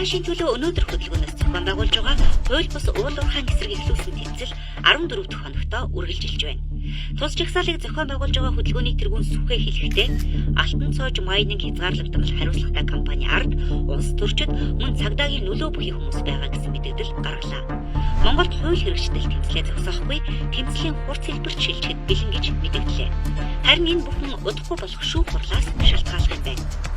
маргаашийн төлөө өнөөдөр хөтөлбөрөөс зохион байгуулж байгаа хууль бус уул уурхайн эсрэг эхлүүлсэн тэмцэл 14 дахь хоногтоо үргэлжилж байна. Тус жагсаалыг зохион байгуулж байгаа хөтөлбөрийн тэргүүн сүхэ хэлэхдээ Алтан цоож майнинг хязгаарлагдмал хариуцлагатай компани ард улс төрчид мөн цагдаагийн нөлөө бүхий хүмүүс байгаа гэсэн мэдээлэл гаргалаа. Монголд хууль хэрэгжил тэмцлээ зогсоохгүй тэмцлийн хурц хэлбэрт шилжихэд бэлэн гэж мэдээллээ. Харин энэ бүхэн удахгүй болох шүүх хурлаас шалтгаалдаг байна.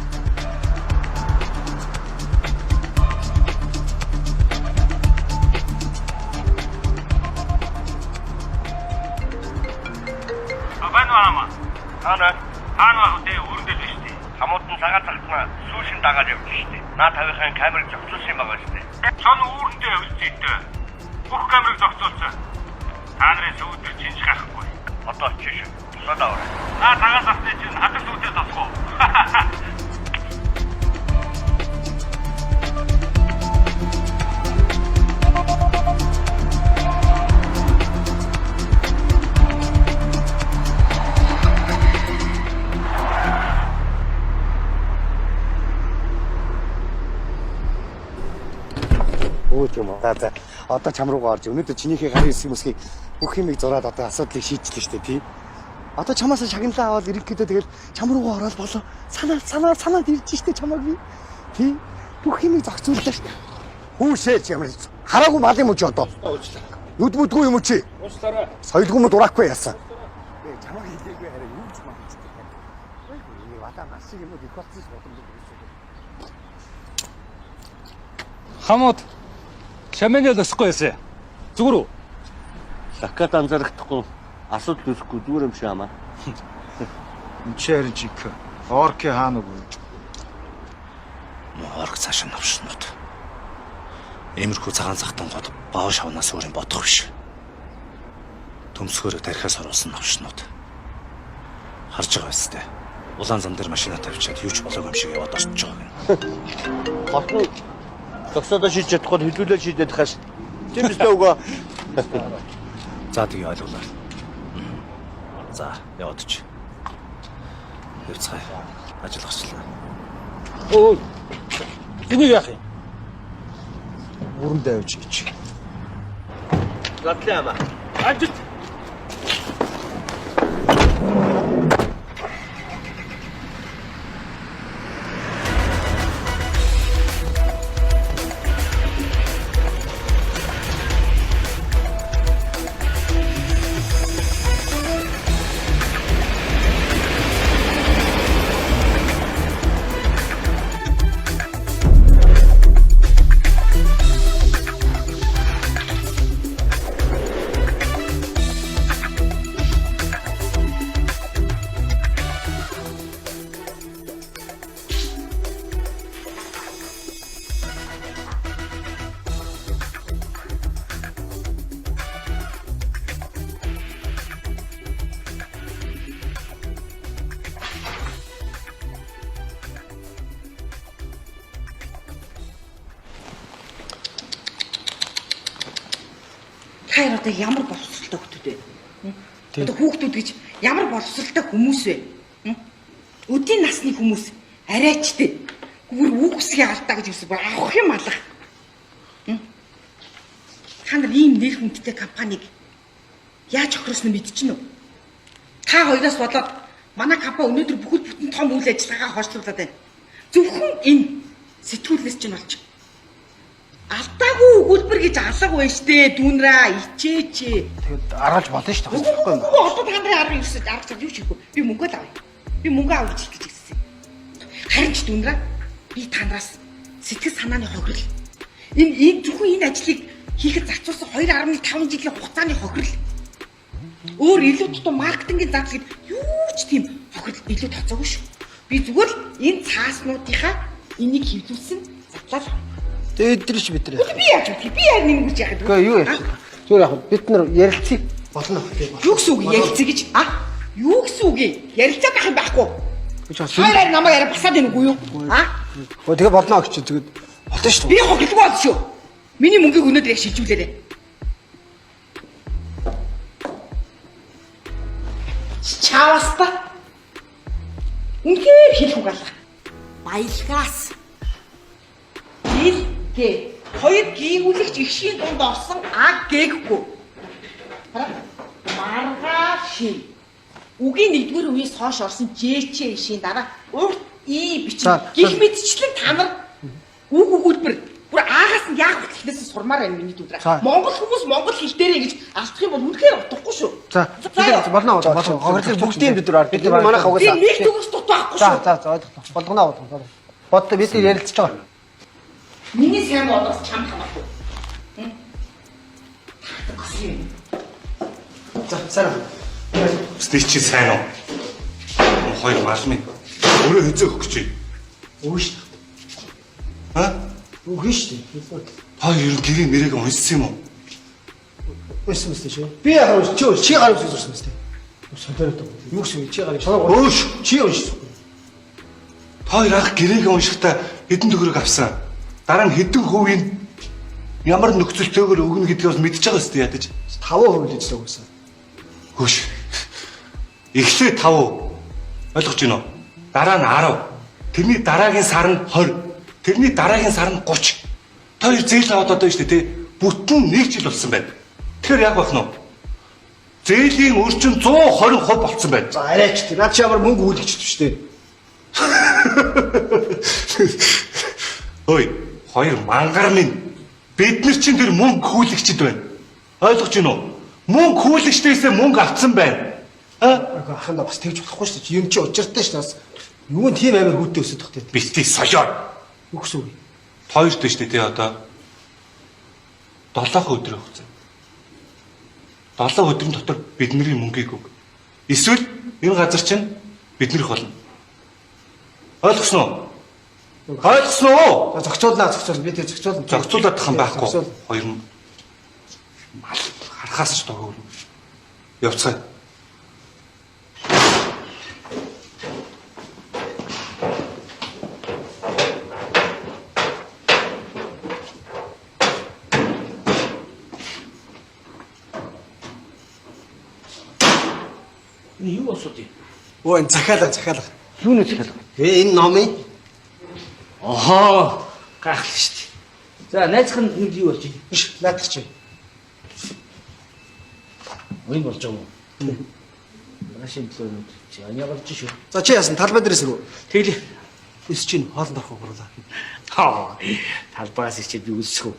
Хаана үдээ өргөдөл биш үү? Хамуудан цагаан цагтнаа сүүшин дагаад явж штэ. Наа тавихын камерыг зогсуулсан юм байгаа штэ. Чон үүрэндээ явчихдээ. Бүх камерыг зогсуулсан. Та нарын сүйдэр чинж гахгүй. Одоо чиш. Тусаад аваа. Наа цагаан цагтны чинь хатар сүйдээ тосгоо. За одоо чам руугаа орж өнөөдөр чинийхээ гарын хэсэг мэсгийг бүх юмыг зураад одоо асуудлыг шийдчихлээ шүү дээ тий. Одоо чамаас шагналаа аваад ирэхэд тэгэл чам руугаа ороод болоо санаад ирж штэ чамаг би тий бүх юмыг зохицууллаа штэ. Хүүшээч ямар хараагүй мал юм уу ч одоо. Нүдмүдгүй юм уу чи? Уучлаарай. Соёлгүй юм дурахгүй яасан. Чамаг хэлээгүй хараа юу ч маа гэж. Ой вата маш юм уу их болсон шүү дээ. Хамууд шамэнэл өсөхгүй ясэ. Зүгүр үү? Лакат анзарахдахгүй асуудал үүсэхгүй зүгээр юм шиг амаа. Үнчээр жиг. Орки хаана үгүй. Орк цааш навшнууд. Эмэрхүү цагаан захтан гол баав шавнаас өөр юм бодох биш. Төмсгөөрөө тарихаас оруулсан навшнууд. Харж байгаа байстай. Улаан зам дээр машина тавьчаад юу ч болоогүй юм шиг яваад орчиж байгаа гэнэ. Хатны тогсоодоо шийдэж чадахгүй хэлүүлэл шийдээд хаш. Тийм биз дээ үгүй. За тэгээ ойлголоо. За яваад ч. Явцгаая. Ажил гарчлаа. Өө. Энийг яах юм? Бүрэндээ авч ич. Гатлаа амаа. Ажил. Хайр одоо ямар боловсралтай хүмүүс вэ? Одоо хүүхдүүд гэж ямар боловсралтай хүмүүс вэ? Өдийн насны хүмүүс арайчтэй. Гүр үгсгийн алдаа гэж юусе авах юм алга. Та нар ийм нэр хүндтэй компаниг яаж охиросноо мэдчихнэ үү? Та хоёроос болоод манай компани өнөөдөр бүхэл бүтэн том үйл ажиллагаагаа хорслуулад байна. Зөвхөн энэ сэтгүүлнээс чинь болж алдаагүй өгүүлбэр гэж алга байна штэ дүүнраа ичээч. Тэгэд араалж болно шүү дээ. Үгүй одоо та нарын 19-д аргач юу хийхгүй. Би мөнгө л авъя. Би мөнгө авах гэж хэлсэн. Харин ч дүүнраа би танараас сэтгэл санааны хохирол. Энэ зөвхөн энэ ажлыг хийхэд зарцуулсан 2.5 жилийн хугацааны хохирол. Өөр илүү тутам маркетингийн зардал гэдэг юу ч тийм хохирол илүү тооцоогүй шүү. Би зүгээр л энэ цааснуудынхаа энийг хэвлүүлсэн задлал. Дээдрч бид нар. Би яаж мэдээ? Би яг нэмгэрч яах вэ? Үгүй юу яах вэ? Зүгээр яг бид нар ярилцгийг болно. Юу гэсэн үг ярилцъя гэж? Юу гэсэн үг юм? Ярилцаад байх юм байхгүй. Хайраар намайг яриа басаад ийн үгүй юу? Өө тэгээ болно гэж тэгээд болно шүү. Би хохирлгүй бод шүү. Миний мөнгийг өнөөдөр яг шилжүүлээрэй. Чаваста. Үнхээр хэлэх үг алга. Баялгаас. Ил Гээ. Хоёр гийгүүлэгч ихшийн дунд орсон А гээггүй. Маргааш. Үгийн 1-р үеэс хойш орсон ЖЧ ишийн дараа урт И бичин гих мэдчлэн та нар үг өгүүлбэр бүр аагаас нь яг хөтлөхнээс сурмаар байна миний дүдрэ. Монгол хүмүүс монгол хэл дээрээ гэж алдах юм бол үнэхээр утгагүй шүү. За болно. Хорлыг бүгдийн бид нар бид манайх угаасаа. Нэг төгс дутаахгүй шүү. За болгоно. Бод бид ярилцж байгаа. Миний сайн бодос чам хамаагүй. За сайн. Стич чи сайн уу? Хоёр малмын өөрөө хязээ өгөх гэж. Өөш. Үгүй шүү дээ. Хоёр ер нь гэрээ мэрээг уншсан юм уу? Уншсан мэт шүү. Би яг чи гараа үзсэн мэт. Сонирхолтой. Юу гэсэн чи гараа шанаа. Өөш. Чи уншсан. Хоёр ах гэрээг уншихтаа хэдэн төгрөг авсан. Дараа нь хэдэн хувийн ямар нөхцөлтэйгээр өгнө гэдгийг бас мэдчихэж байгаа өстэй ядаж. 5% л ижлээ өгсөн. Хөөш. Эхлээ 5. Ойлгож байна уу? Дараа нь 10. Тэрний дараагийн сар нь 20. Тэрний дараагийн сар нь 30. Тэр зээл аваад одоо шүү дээ, тий. Бүтэн 1 жил болсон байна. Тэгэхээр яг бахна уу? Зээлийн өрчин 120% болцсон байна. За арайч тий. Наад чи ямар мөнгө хүлэгч шүү дээ. Ой, хоёр мангар минь бид нар чинь тэр мөнгө хүлэгчд байна. Ойлгож байна уу? Мөнгө хүлэгчдээсээ мөнгө авсан байна. Аханда бас тэгж болохгүй шүү дээ. Юм чи учиртай шүү дээ. Юу нь тийм амар хүүтэй өсөд тах тий. Бэлтий соёо. Юу гэсэн үг? Хоёр дээ шүү дээ тий одоо. 7 өдөр хугацаа. 7 өдрийн дотор бидний мөнгийг өг. Эсвэл энэ газар чинь биднэрх болно. Ойлгосноо уу? Ойлгосноо уу? Зохицуулнаа би тэг зохицуулна. Зохицуулаад тах юм байхгүй. Хоёр нь харахаас ч догоо. Явцгаа. Юу болоод юм? Оо энэ захиалга. Юуны захиалга? Энэ номын Ахаа, гайхал шүү дээ. За, найзах нь юу болж байна? биш наадах чи. Ой болж байгаа юм. Машин төлөвлөд чи аньяагалж шүү. За чи яасан талбай дээрээс рүү. Тэглээ. Эс чинь хоолнд орох гурлаа. Талбаас ичээд би үлсэх үү.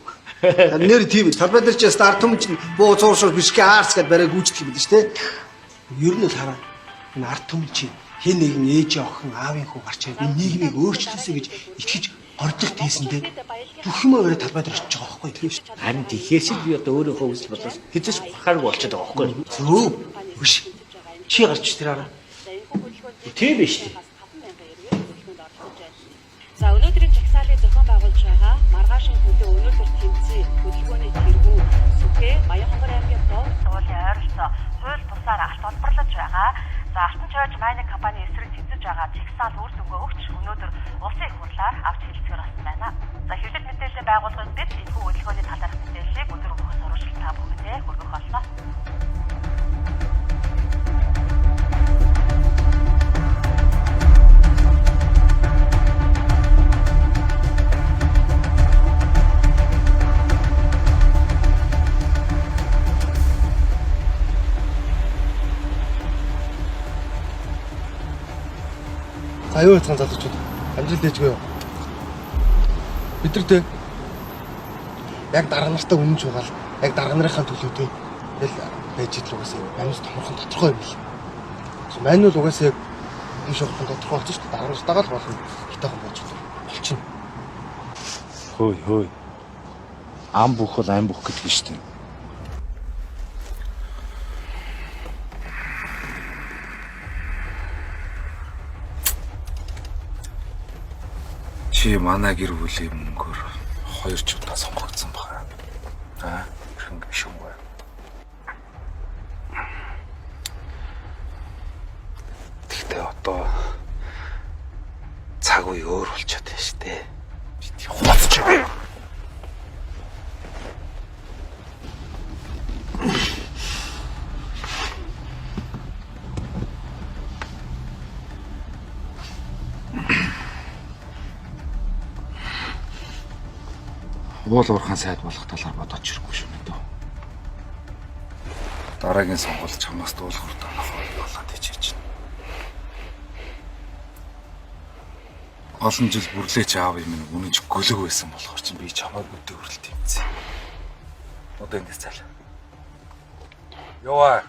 Нэр тийм талбай дээр чи старт юм чинь буу цууршур бишгэ аарс гэд барай гүйцэтгэх юм биш үү? Ер нь л хараа. Энэ арт түмэн чи хэн нэгэн ээж охин аавын хүү гарч ирээд энэ нийгмийг өөрчлөсэй гэж итгэж ордог тээсэндээ бүх юм өөрөө талбай дээр очиж байгаа байхгүй тийм шүү. Харин тэгэхээр чи би одоо өөрийнхөө хүсэл бодлоос хэзээ ч бахааргүй болчиход байгаа байхгүй. Зөө. Биш. Чи гарч тэр араа. Тийм биш үү? За өнөөдрийн жагсаалыг зохион байгуулж байгаа маргаашийн төлөө өнөөдөр тэмцээ хөдөлгөөний тэргүү сүхэ Баянхонгор аймгийн Бовд суулын ойролцоо хууль бусаар алт олборлож байгаа. За Алтан чойж майнинг компани эсрэг тэмцэж байгаа жагсаал үр дүнгээ өгч өнөөдөр улсын их хурлаар авч хэлцгээр болсон байна. За хэвлэл мэдээллийн байгууллагын бид энэхүү хөдөлгөөний талаарх мэдээллийг өндөр өгөхөс урагшлалт та бүхэндээ хүргэх болно. Аюу цан залуучууд амжилт дэжгүй юу? Бидэртээ яг дарга нартаа үнэн чугаал яг дарга нарын төлөөтэй тэгэл байж идэл угаасаа манус томорхон тодорхой юм л. Манус угаасаа яг энэ шохон тодорхой болсон шүү дээ. Дарга нартаагаа л болно. Хитахан болж болчихно. Хөөй. Ам бүх бол ам бүх гэдэг шүү дээ. Чи манай гэр бүлийн мөнгөөр 2 ч удаа сонгогдсон байна. Хинг биш юм байна. Тэгтээ одоо цаг үе өөр болчиход байна шүү дээ. Би хуцч байна. уул уурхаан сайд болох талаар бодож ирэхгүй шүү дээ. Дараагийн сонгуульд чамаас дуулахур танах болоод ичиж байна. Олон жил бүрлээч аав юм үнэнч гөлөг байсан болохоор чи би чамайг өдөө хүрэлт юмцээ. Одоо эндээс цаал. Яваа.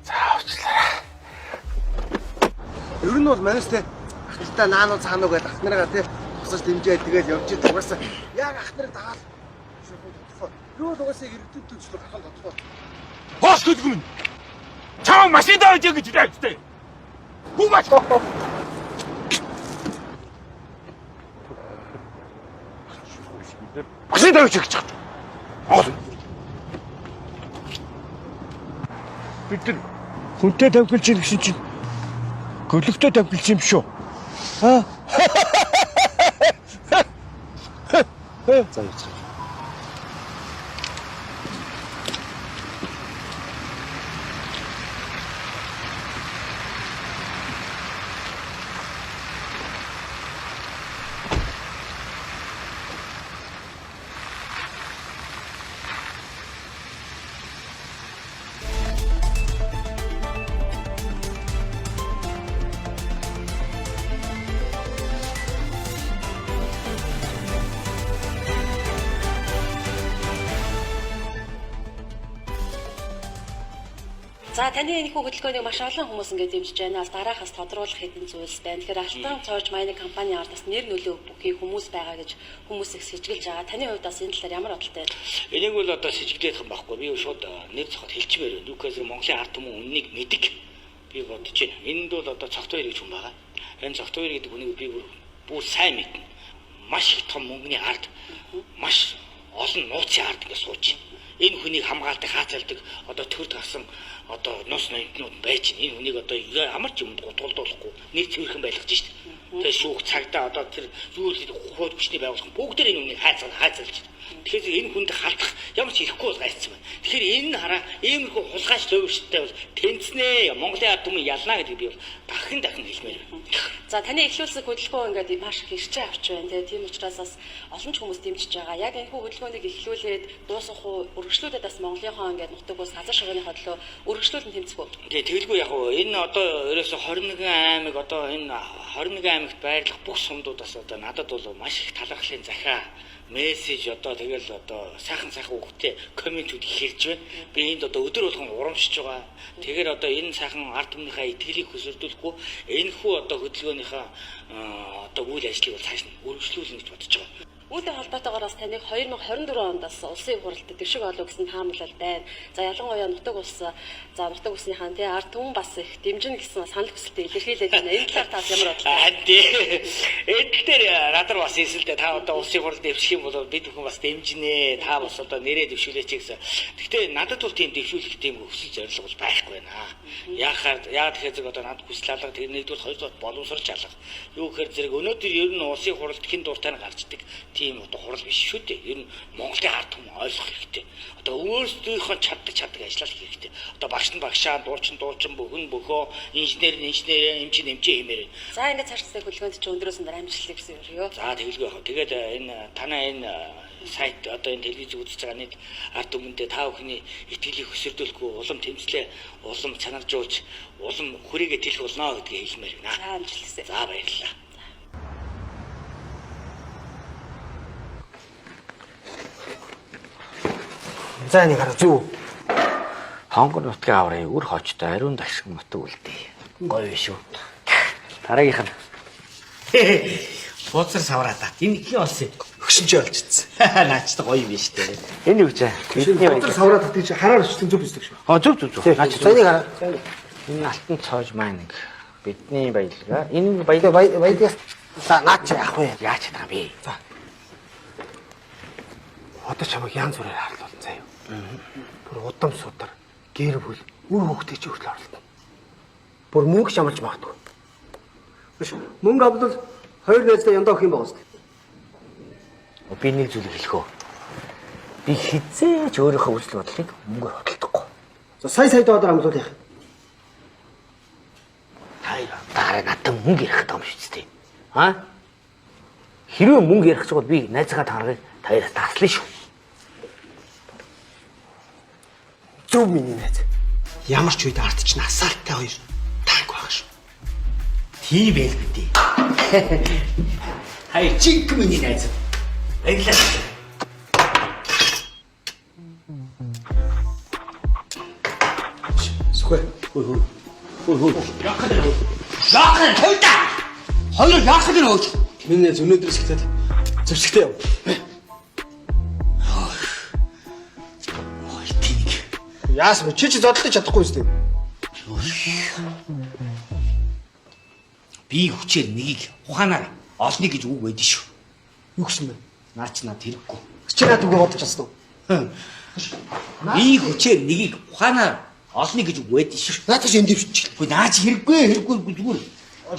Заавчлаа. Ер нь бол манайстай ахталтаа наануу цаануу гэдэг ах нараа тий босож дэмжээ тэгэл явж байгаа угаасаа яг ах нарыг дагаад юу л угаасаа иргэдэд төвчлөө гахал тодтоо. Хоос гэдэг юм. Чам машин давж гэж дайгтай. Бүү маш. Машин давж гэж чад. Бид нар хүнтэй тавьгалж ийн гэсэн чинь гөлөгтэй тавьгалж юм шүү. Аа. За яач. За таны энэхүү хөдөлгөөнийг маш олон хүмүүс ингээд дэмжиж байна. Дараахаас тодруулах хэдэн зүйлс байна. Тэгэхээр Алтан цоож майнинг компани ардаас нэр нөлөө бүхий хүмүүс байгаа гэж хүмүүс их сэжгэлж байгаа. Таны хувьд бас энэ талаар ямар бодолтой вэ? Энийг бол одоо сэжиглэх юм байхгүй. Би шууд нэр цохот хэлчмээр байна. Юукээс Монголын ард түмэн үннийг мэдэг. Би бодож байна. Энд бол одоо цогт хоёр гэж хүн байгаа. Энэ цогт хоёр гэдэг хүнийг би бүр сайн мэднэ. Маш их том мөнгөний ард, маш олон нууцын ард ингэ сууж байна. Энэ хүнийг хамгаалдаг, хаацалдаг, одоо төр гарсан одоо нус ноёнтнууд байж байна. Энэ хүнийг одоо ямар ч юмд гутгалдуулахгүй нэг цэвэрхэн байлгаж шít. Тэгээ шүүх цагтаа одоо тэр зүйл хурд хүчний байгууллага бүгдээр энэ хүнийг хаацалж. Тэгэхээр энэ хүнд халдах ямар ч ирэхгүй бол гайцсан байна. Тэгэхээр энэ хараа иймэрхүү хулгайч төвшөлттэй бол тэнцнэ. Монголын ард түмэн ялна гэдэг би бол дахин хэлмээр байна. За таны эхлүүлсэн хөдөлгөөн ингээд маш их ирчээ авч байна. Тийм учраас бас олон ч хүмүүс дэмжиж байгаа. Яг энэ хөдөлгөөнийг эхлүүлээд дуусгах уу, үргэлжлүүлээд бас Монголынхоо ингээд нутаг ус газар шуганы хотлоо үргэлжлүүлэн тэмцэх үү? Тэгэлгүй яг уу энэ одоо ерөөсө 21 аймаг одоо энэ 21 аймагт байрлах бүх сумдуудаас одоо надад бол маш их талархлын захиа мессеж одоо тэгэл одоо сайхан хүүхдтэй комментүүд ихэрж байна. Би энд одоо өдөр болгон урамшиж байгаа. Тэгэхээр одоо энэ сайхан ард түмнийхээ итгэлийг хөсөлдүүлэхгүй энэ хүү одоо хөдөлгөөнийхөө одоо үйл ажлыг бол цааш нь үргэлжлүүлнэ гэж бодож байгаа. Үүнтэй холбоотойгоор бас таныг 2024 онд бас улсын хуралд дэвшиг олоо гэсэн таамаглал байна. За ялангуяа нутаг улсынхаа тий ард түмэн бас их дэмжинэ гэсэн санал хүсэлтээ илэрхийлээд байна. Энэ талаар та ямар бодлоо? Энэ дээр радар бас эсэлдэ та одоо улсын хуралд дэвших юм бол бид бүхэн бас дэмжинэ. Та бас одоо нэрээ дэвшүүлээч гэсэн. Гэхдээ надад бол тийм дэвшүүлэх тийм хүсэл зорилго бол байхгүй байна. Яг тэгэхээр зэрэг одоо надад хүсэл алга тэр нэгдүгээр хоёрдугаар боловсрч алга. Юу гэхээр зэрэг өнөөдөр ер нь улсын хуралд хэн дуртай гарчдаг тийм одоо хурал биш шүү дээ. Ер нь Монголын ард түмэн ойлгох хэрэгтэй. Одоо өөрсдийнхөө чаддаг ажиллах хэрэгтэй. Одоо багш нь багшаа, дуучин бүхэн бөхөө, инженер эмчийн хэмээр. За ингээд цаашдаа хөдөлгөөнд чи өндрөөс нь амжилтлыг гэсэн юм юу? За тэгэлгүй яах вэ? Тэгээд энэ танаа энэ сайт одоо энэ телевиз үзэж байгаа нэг ард түмэндээ та бүхний итгэлийг өсөрдүүлэхгүй улам тэмцлээ, улам чанаржуулж, улам хүрээгээ тэлэх болно гэдгийг хэлмээр байна. За амжилт. За баярлалаа. За нэг хараа зүг. Хонгор нутгийн аврын үр хоочтой ариун дагшиг нутаг үлдээ. Гоё шүү. Дараагийнх нь. Бууцар савраа та. Энэ их олсон. Хөшинчээ олчихсан. Наачтай гоё юм биш үү? Энэ юу ч Бууцар савраа та тийч хараар өчтөн зүг бисдэг шүү. Зүг. Наач за нэг хараа. Энэ алтан цоож майнинг бидний баялгаа. Энэ баялагаас за наач яах вэ? яаж чадах вэ? За. Одоо чамайг янз бүрээр харлуулсан заяа. Бүр удам судар, гэр бүл, үр хөвгтэй ч хүртэл орлоо. Бүр мөнгө шамарч магадгүй. Биш мөнгө авбал хоёр найзтай яндаа өгөх юм байна. Би нэг зүйл хэлэх үү. Би хизээч өөрийнхөө үзэл бодлыг мөнгөөр хөдөлдөггүй. За сая доод амлуул яах. Дараа надад мөнгө ирэх юм шүү дээ. Аа? Хэрвээ мөнгө ярих гэж бол би найзгаа тааргыг таяас таслаа шүү. Зөв миний найз. Ямар ч үед ард чинь асаалттай хоёр танк байх шүү. Тийм байл гэдэг. Хай чиг миний найз. Эглээ. Сүхэ. Яахад тавьда. Хоёр яахад нөөч. Миний найз өнөөдрөөс эхлээд зэвсэгтэй яв. Яасан бэ? Чи зодтолж чадахгүй юм зү. Би хүчээр нэгийг ухаанаар олныг гэж үг байдсан шүү. Юу гэсэн бэ? Наа чи над хэрэггүй. Чи надад үгүй бодож чадсан уу? Би хүчээр нэгийг ухаанаар олныг гэж үг байдсан шүү. Наадах чи энд дэвчих. Үгүй наа чи хэрэггүй зүгээр.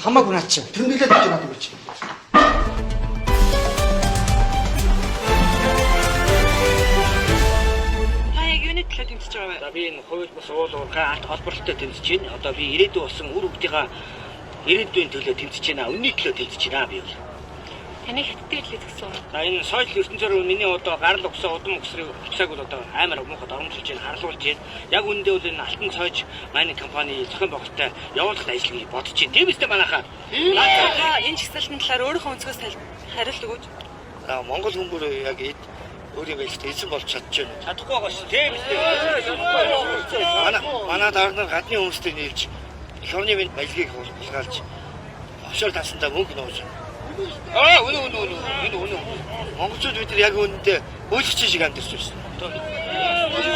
Хамаагүй наа чи. Тэрнэлээд гэж надад өгч. За би энэ хууль бус уул уурхай арт холбоотой тэмцэж байна. Одоо би ирээдүйн болсон үр хүүхдийн ирээдүйн төлөө тэмцэж байна. Үнний төлөө тэмцэж байна би бол. Таны хэттэй л гэсэн. За энэ соёл ертөнцөөр миний одоо гарал өгсөн удам өгсрийг хуцааг бол одоо амар муухад оромжилж байна, харуулж байна. Яг үүндээ бол энэ алтан соёж майнинг компани зохион байгуулалттай явуулах ажлыг бодож байна. Тиймээсээ манайхаа Энэ чигсалтын талаар өөрийнхөө өнцгөөс хариулт өгөөч. Монгол хүмүүс яг өөрийн байлт эзэн болж чадчихна. чадахгүй байгаа шүү. Тиймээсээ. Манай дарга нар гадны хүмүүстэй нийлж их орны минь баялагийг хулгайлж офшор таасандаа мөнгө нууж. Үнэ. Монголчууд бид нар яг үүндээ үйлчлэгч шиг амьдарч байна.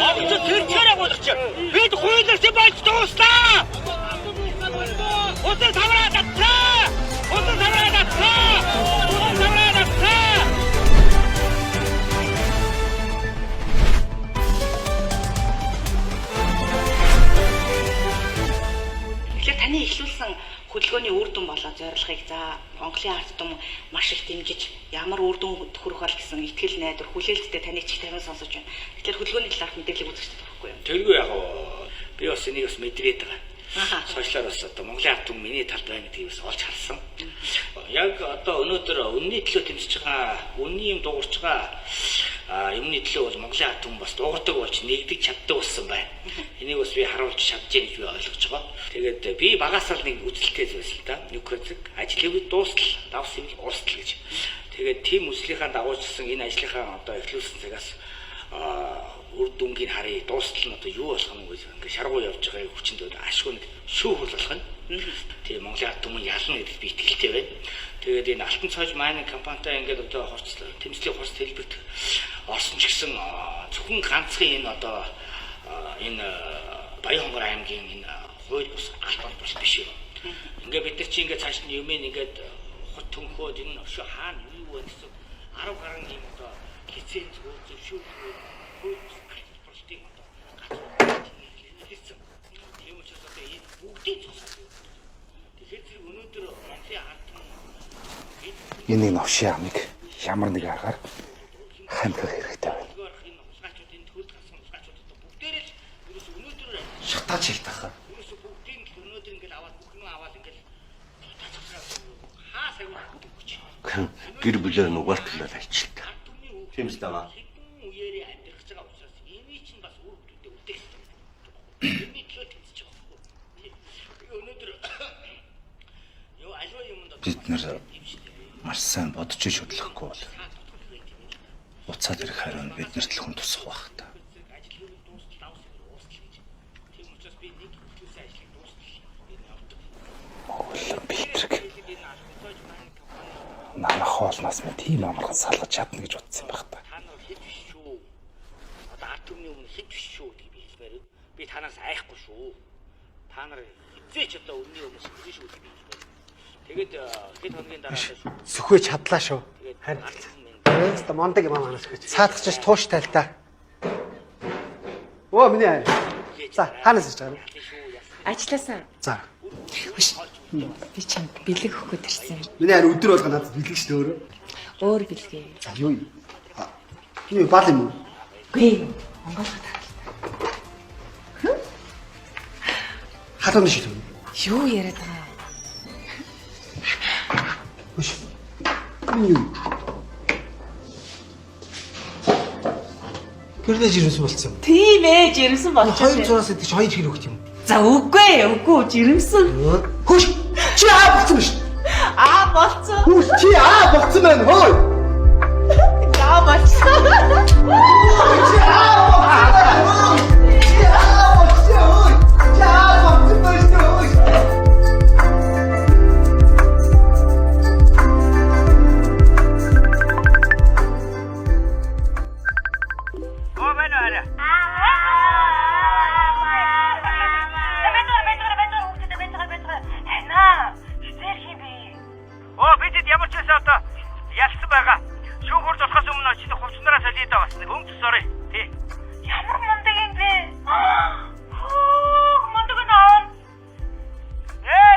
Монголчууд тэр чараа болгоч. Бид хуулиарч болж дууслаа. Өдөр тавраа татсан. Тэгэхээр таны эхлүүлсэн хөдөлгөөний үр дүн болоо зорилгыг за Монголын ард түмэн маш их дэмжиж ямар үр дүн хүрэх бол гэсэн итгэл найдвар хүлээлттэй таны чиг тавин сонсож байна. Тэгэхээр хөдөлгөөний талаарх мэдээлэл үзэж байхгүй юу? Тэргүй яг би бас энийг бас мэдрээд байгаа. Сошиалар бас одоо Монголын ард түмэн миний талд байна гэдгийг бас олж харсан. Яг одоо өнөөдөр үнний төлөө тэмцэж байгаа, үнний юм дуурч байгаа юмны төлөө бол Монголын ард түмэн бас дуугардаг болж нэгдэж чаддаг болсон байна. Энийг бас би харуулж чадж байгаа гэж би ойлгож байгаа. Тэгээд би багасаа л нэг үзэлтэй зүйлс л да. Нükрезэг ажлыг дуустал, давс юм уустал гэж. Тэгээд тийм үзлийнхаа дагуулжсэн энэ ажлынхаа одоо эхлүүлсэн цагаас үр дүнгийн харъя дуустал нь одоо юу болох юм гэж ингээ шаргуу явж байгаа хүчинд ашгүй нэг шүүх болох нь. Тийм Монголын ард түмэн ялна гэдэгт би итгэлтэй байна. Тэгээд энэ алтан цоож майнинг компанитай ингээд одоо тэмцлийн хурц хэлбэрт орсон ч гэсэн зөвхөн ганцхан энэ одоо энэ Баянхонгор аймгийн энэ хууль бус алт холбоос биш юм. Ингээ бид нар чи ингээ цааш нь юмэн ингээд хот төнхөөд энэ өшөө хаана юу вэ гэсэн 10 гаруй юм одоо хизээ зөвшөөрөл хууль бус алт холбоосыг одоо гацсан. Тийм учраас одоо энэ бүгдийг цогцолсон. Тэгэхээр зэрэг өнөөдөр Монголын ард түмэн Энийг новшийн амыг ямар нэг аргаар хамхих хэрэгтэй байна. Шатаач хэлтахаа. Гэр бүлээр нугаалтлал ачилтаа. Тийм үстэй ба. Бид нэр маш сайн бодож шудлахгүй бол уцаад ирэх хариу нь биднэрт л хүн тусах байх та. Битрэг. Нана хоолноос минь тийм амархан салгаж чадна гэж бодсон юм байх та. Одоо ард түмний өмнө хэд биш шүү гэж би хэлмээр. Би танаас айхгүй шүү. Та нар хизээч одоо үнний өмнө шигрэн шүү гэж би хэлмээр. Тэгээд хэд хоногийн дараа Сүхвэ чадлаа шүү. Харин Өөстө мондаг юм аа сүхвэ. Саадахч тууш тайлтаа. Оо миний аа. За хаанаас ирж байгаа юм? Ажилласаа. За. Би чамд бэлэг өгөх гээд ирсэн. Миний аа өдөр болго надад бэлэг шүү өөрөө. Өөр бэлгээ. За юу юм? Юу бал юм уу? Гүй. Монголд Хатан шиг юм. юу яриад байгаа? Хүш. Энэ юу? Гэрдээ жирэмсэн болцсон. Тийм ээ, жирэмсэн Хоёр болчихсон. зураас идэж хоёр чихэр өгч юм. За үгүй жирэмсэн. Хөш. Чи болцсон шүү. Болцсон. Хөш чи болцсон байна. Хөөе. Болцсон. Бидэд ямар ч байсан одоо ялсан байгаа. Шүүхүр болохоос өмнө очиж хувцснараа солиод байгаа бас нэг өнгөс сорой. Тий. Ямар мундаг юм бэ? Мундаг наа.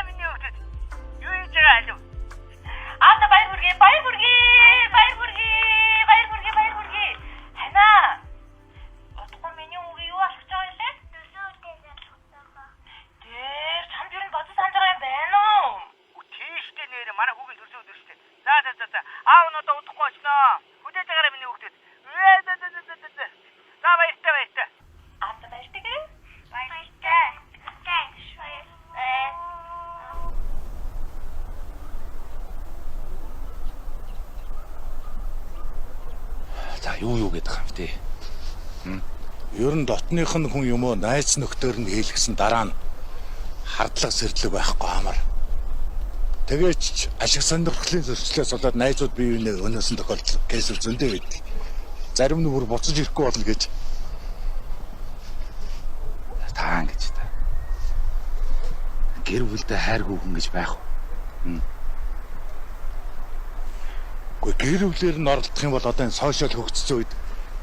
Миний хөвгөд. Юу хийж байгаа алив? Баяр хүргээ. Хана. Отгоо миний үгүй юу болох гэж байгаа юм бэ? Тэр чамд юу бодож сандраа юм байна уу? Тийштэй нэр манай хүүгийн төрсөн өдөр штэ. За. Аав нь одоо удахгүй очноо. Хүлээж байгаарай миний хүүхдэд. За баяртай. За юу гэдэг юм те. Ер нь дотных нь хүн юм уу найз нөхдөр нь хийлгсэн дараа нь хардлага сэрдлэг байхгүй амар. Тэгээч ашиг сонирхлын зөрчлөөс болоод найзууд бие биенээ өнөөсөн тохиолдол кейсэр зөндөө байдаг. Зарим нь бүр буцаж ирэхгүй болно гэж. Таан гэж та. Гэр бүлдээ хайргүй хүн гэж байх уу? Гэхдээ гэр бүлээр нь оролдох юм бол одоо энэ сошиал хөгжсөн үед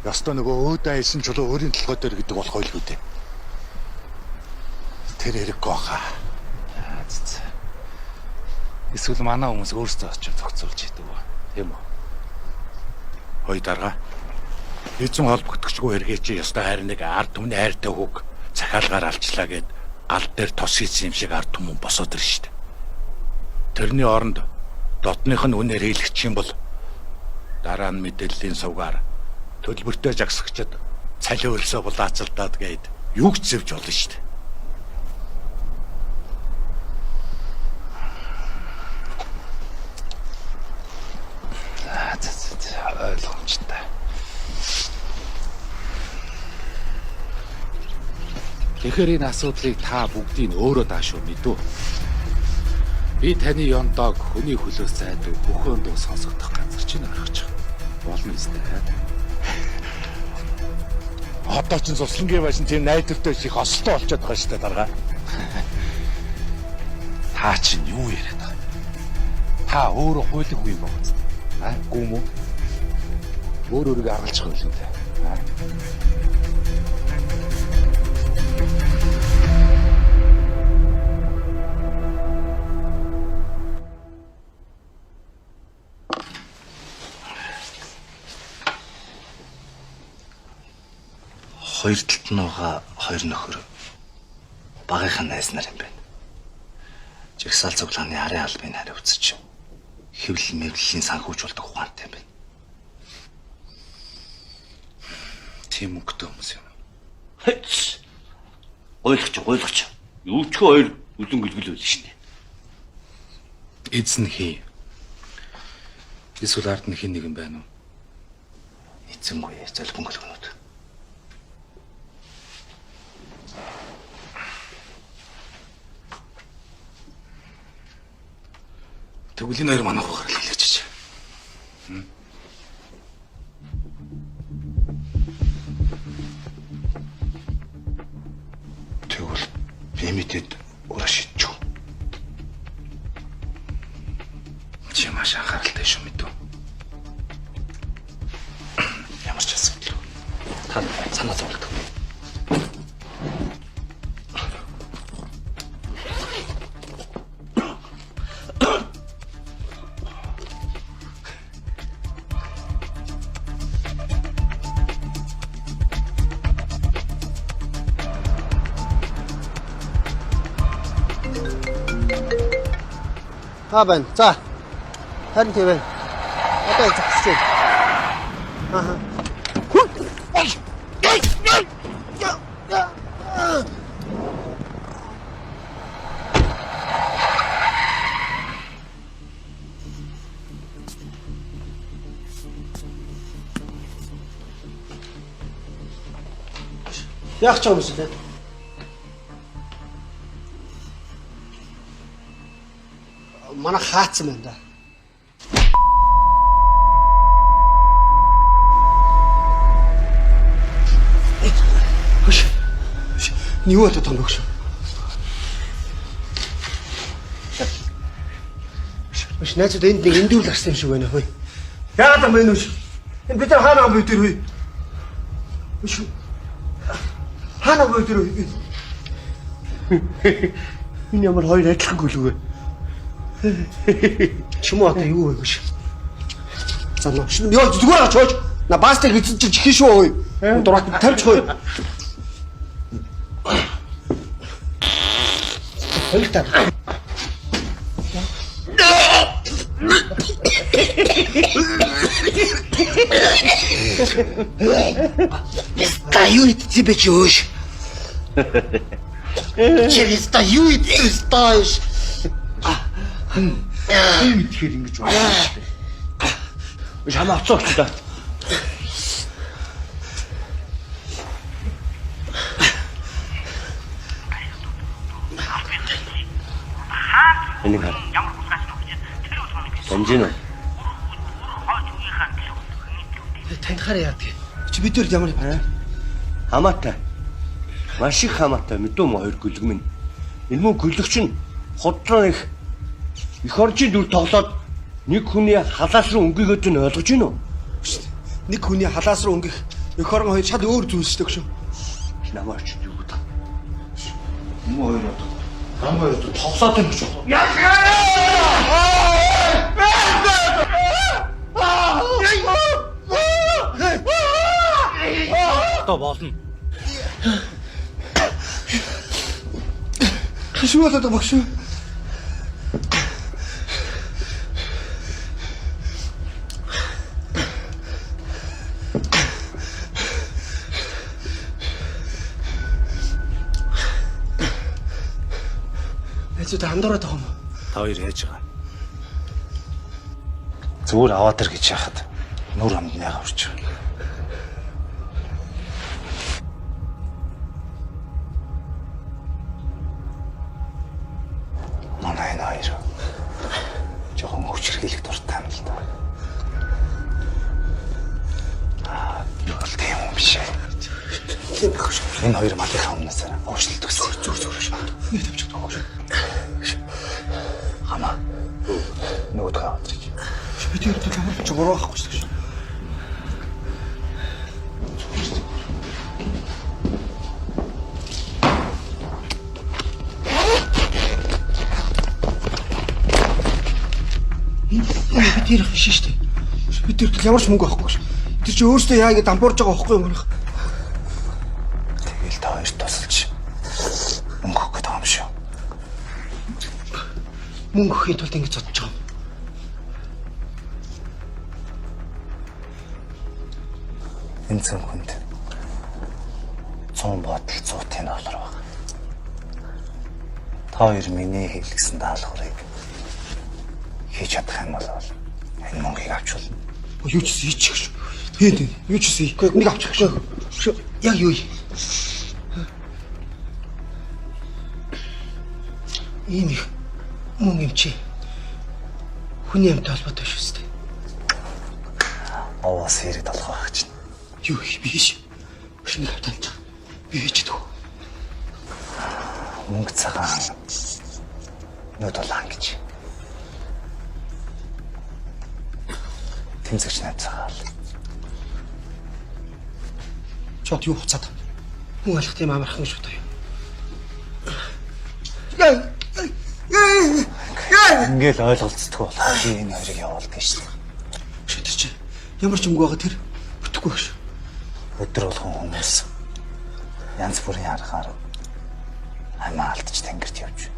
ёстой нөгөө өөдөө хэлсэн чулуу өөрийн толгой дээр гэдэг болох байлгүй дээ. Тэр хэрэггүй баха. Эсвэл манай хүмүүс өөрсдөө очиж зохицуулж идэв ба. Тийм үү? Хой дарга. Эзэн холбогдогчгүй хэрэгээ чи ёстой хайрныг ард түмний хайртай хүүг захиалгаар алчлаа гэд гал дээр тос хийсэн юм шиг ард түмэн босоод ирж штэ. Тэрний оронд дотных нь үнээр хийлгэх юм бол дараа нь мэдээллийн сувгаар төлбөртэй жагсагчд цалин өрсөө булаацалдаад гээд юуг ч зэвж болно штэ. Ойлгомжтой. Тэгэхээр энэ асуудлыг та бүгдийг өөрөө даашгүй мэдв. Би таны ёндоог хүний хөлөөс зайдаг бүхэн дуу сонсогдох газар чинь орхиж байгаа. Болно үстэй. Одоо ч цуслангийн башин тийм найдвартай их осолтой болчиход байгаа шүү дээ дарга. Та чинь юу яриад байгаа? Та өөрөө хуулийн хүн юм байна. Гүм үү? Өөрөөрөө аргалж байгаа юм дээ. Хоёр талд нь байгаа хоёр нөхөр багынхаа найз нар юм байна. Жигсаал цуглааны арын албаны хариу үзэж хэвлэл мэвлэлийн санхүүжүүлдэг ухаантай юм байна. Тийм өнгөтэй хүмүүс юм. Ойлгоч. Юу ч хоёр үлэн гэлгэл байл шнэ. Эзэн хий. Эсвэл ард нь хин нэгэн байна уу? Эзэнгүй золбон гөлгөнүүд. Тэгвэл энэ хоёр манайх гарал хэлээч. Тэгвэл би мэдээд ураа шийдчихв. Чи маш анхааралтай шүү мэдв. Ямар ч асуудал. Та санаа зовлоо. Та байна. За. Харин тийм байна. Одоо зогсож байна. Аа. Яах ч юм бэ? Манай хаацсан байна да. Хөш. Юу одоо томогш. Хөш найзууд энд нэг эндүүл гарсан юм шиг байна хөөе. Яагаад юм бэ нүш? Энэ бид нар хаана бий тэр хөөе. Хөш. Хаана бий тэр хөөе. Энэ ямар хоёр адилхан гүлгүй. Чому одоо юу вэ гэж? За нөө ёо зүгээр очооч. На бастыг эзэн чинь чихэн шүү ой. Дураад тавьчих ой. Хөлтөө. Стою тебе чуешь. Через стою и ты стоишь. Ийм итгэхэр ингэж байна шүү дээ. Шамаа оцооч та. Энийг хаа. Санжин уу? Таньхаар яадаг. Чи бид нар ямар байна? Хамаатай. Маш их хамаатай мэдүү мө хоёр гүлэг минь. Энэ мөн гүлэгч нь хотлоо их оржид үл тоглоод нэг хүний халаас руу өнгийгээд нь ойлгож байна уу? Нэг хүний халаас руу өнгөх эх орон хоёр шал өөр зүйлстэй шүү. Намаач юу гэдэг. Мөн хоёр одоо гам хоёр тоглоод байна гэж байна. Одоо болно. Шүү болоод байгаа багш. Эцэд андуураад байгаа юм. Та хоёр яаж байгаа? Зүгээр аваад ир гэж яхад нүр амдны аварч байгаа. Манай энэ хоёр жоохон хүчрхийлэх дуртай юм л да. Юу л тийм юм биш ээ. Энэ хоёр малынхаа өмнөөс уушлалт өгсөн. Зүгээр шүү. Нэг тавьчих тоо. Хамаа. Нүд хаатрич. Бид юу гэдэг юм бэ? Чуураа авахгүй шүү. Бид ирэх биш шүү дээ. Бид ирэх ямар ч мөнгө авахгүй шүү. Тэр чи өөрөөсөө яа ингэ дампуурж байгаа байхгүй юм байна. Тэгэл та хоёр тусалж мөнгө өгөх гэдэг юм шүү. Мөнгө өгөхийн тулд ингэ зодж байгаа юм. Энэ цанхунд 100 бодол 100 доллар байна. Та хоёр миний хэлсэн даалгаврыг хийж чадах юм бол энэ мөнгийг авч болно. Юу ч хийчих шүү. Тийм. Юу ч хийхгүй. Нэг авчих шүү. Яг юу? Ийм их мөн юм чи. Хүний амт холбоотой шүү дээ. Овоос хэрэг толгой хаач. Юу биш. Шинэ хатанч. Би хийж дөө. Мөнгө цагаан нүд улаан гэж. Тэмцэгч найзаагаал. Чот юу хуцаад. Хүн алах тийм амархан шүү дээ. Ингээл ойлголцдгоо болохоо би энэ хоёрыг явуулдаг шүү дээ. Шүтэр чи ямар ч өнгө байгаа тэр бүтэхгүй шүү. Өдөр болгон хүмүүс янз бүрийн аргаар амаа алдаж тэнгэрт явж.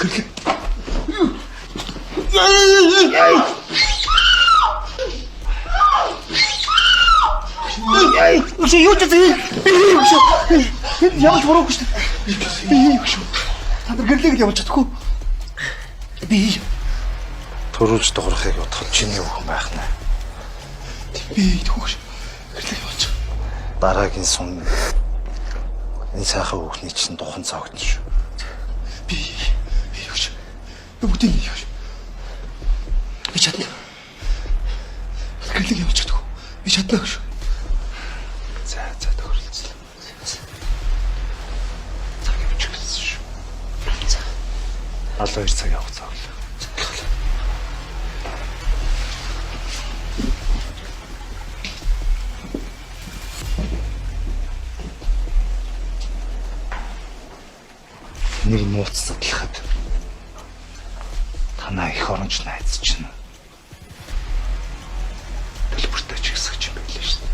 Гэрлээ. Өшөө юу ч зээ. Энд явж буруугүй шүү дээ. Би өшөө. Та нар гэрлээгээд явж чадахгүй. Би Төрүүлж дуурахыг бодхол чиний хүн байх нэ. би түүш. Гэрлээ явж. Дараагийн сум энэ сайхан хүүхний чинь духан цогтно шүү. Би өшөө. Бүгдийг явж. Би чадна. Гэрлээ явж чадахгүй. Би чадна өшөө. За төгөрлөцлөө. Цаг явж гэсэн шүү. За. 12 цаг явах цаг. Нэг нууцсад лахад танаа их оронч найз чинь төлбөртэй ч ихсэж юм байлаа шүү дээ.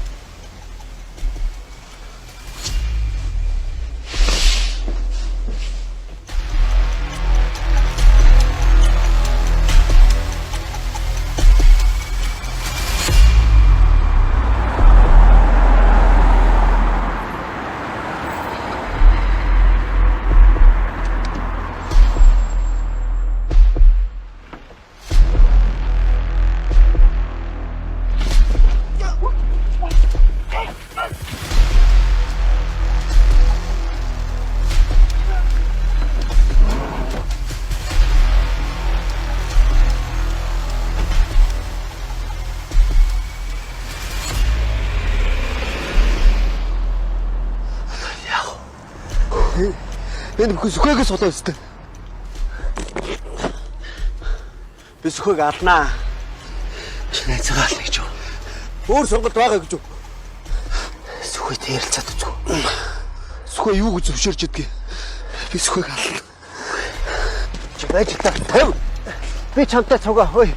Энэ бүхэн сүхээгээ сулаа өстэй. Би сүхээг алднаа. Найзгаа л гэж юу? Өөр сонголт байгаа гэж юу? Сүхэй ярилцаад үзгүй. Сүхээ юу гэж зөвшөөрч идэх. Би сүхээг алдна. Чи байж та. Тэв. Би чамтай цугаа хөөе.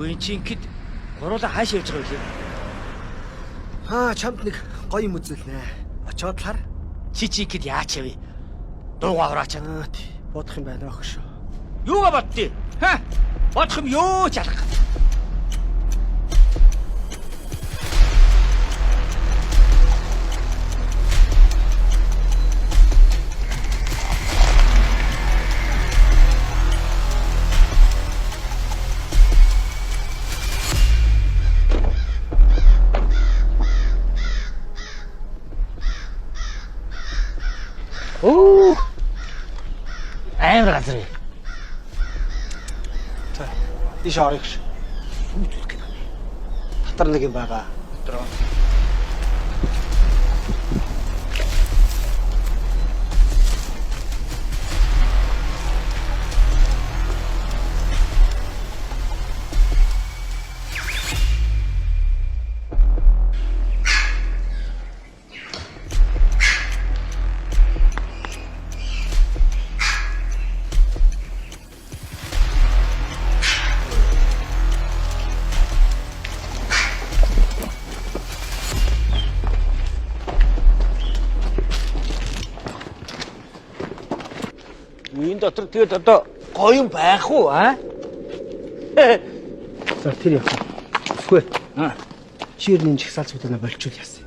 Гүнчингэд гуруула хааш явж байгаа вэ? Чамд нэг гоё юм үзүүлнэ. Очоод хар. Чичигэд яач явъя? Дуугаа хураачаад. Бодох юм байна ах шүү. Юугаа бодтыг? Бодох юм юу ч алга. Оо. Амар газар. За. Иш орох. Татар нэг юм байгаа. Дотроо. Энэ дотор тэгээд одоо гоё юм байх уу аа? За тэр яах вэ? Сүхэ. Ширний жигсаалцуудаа болчул яасан.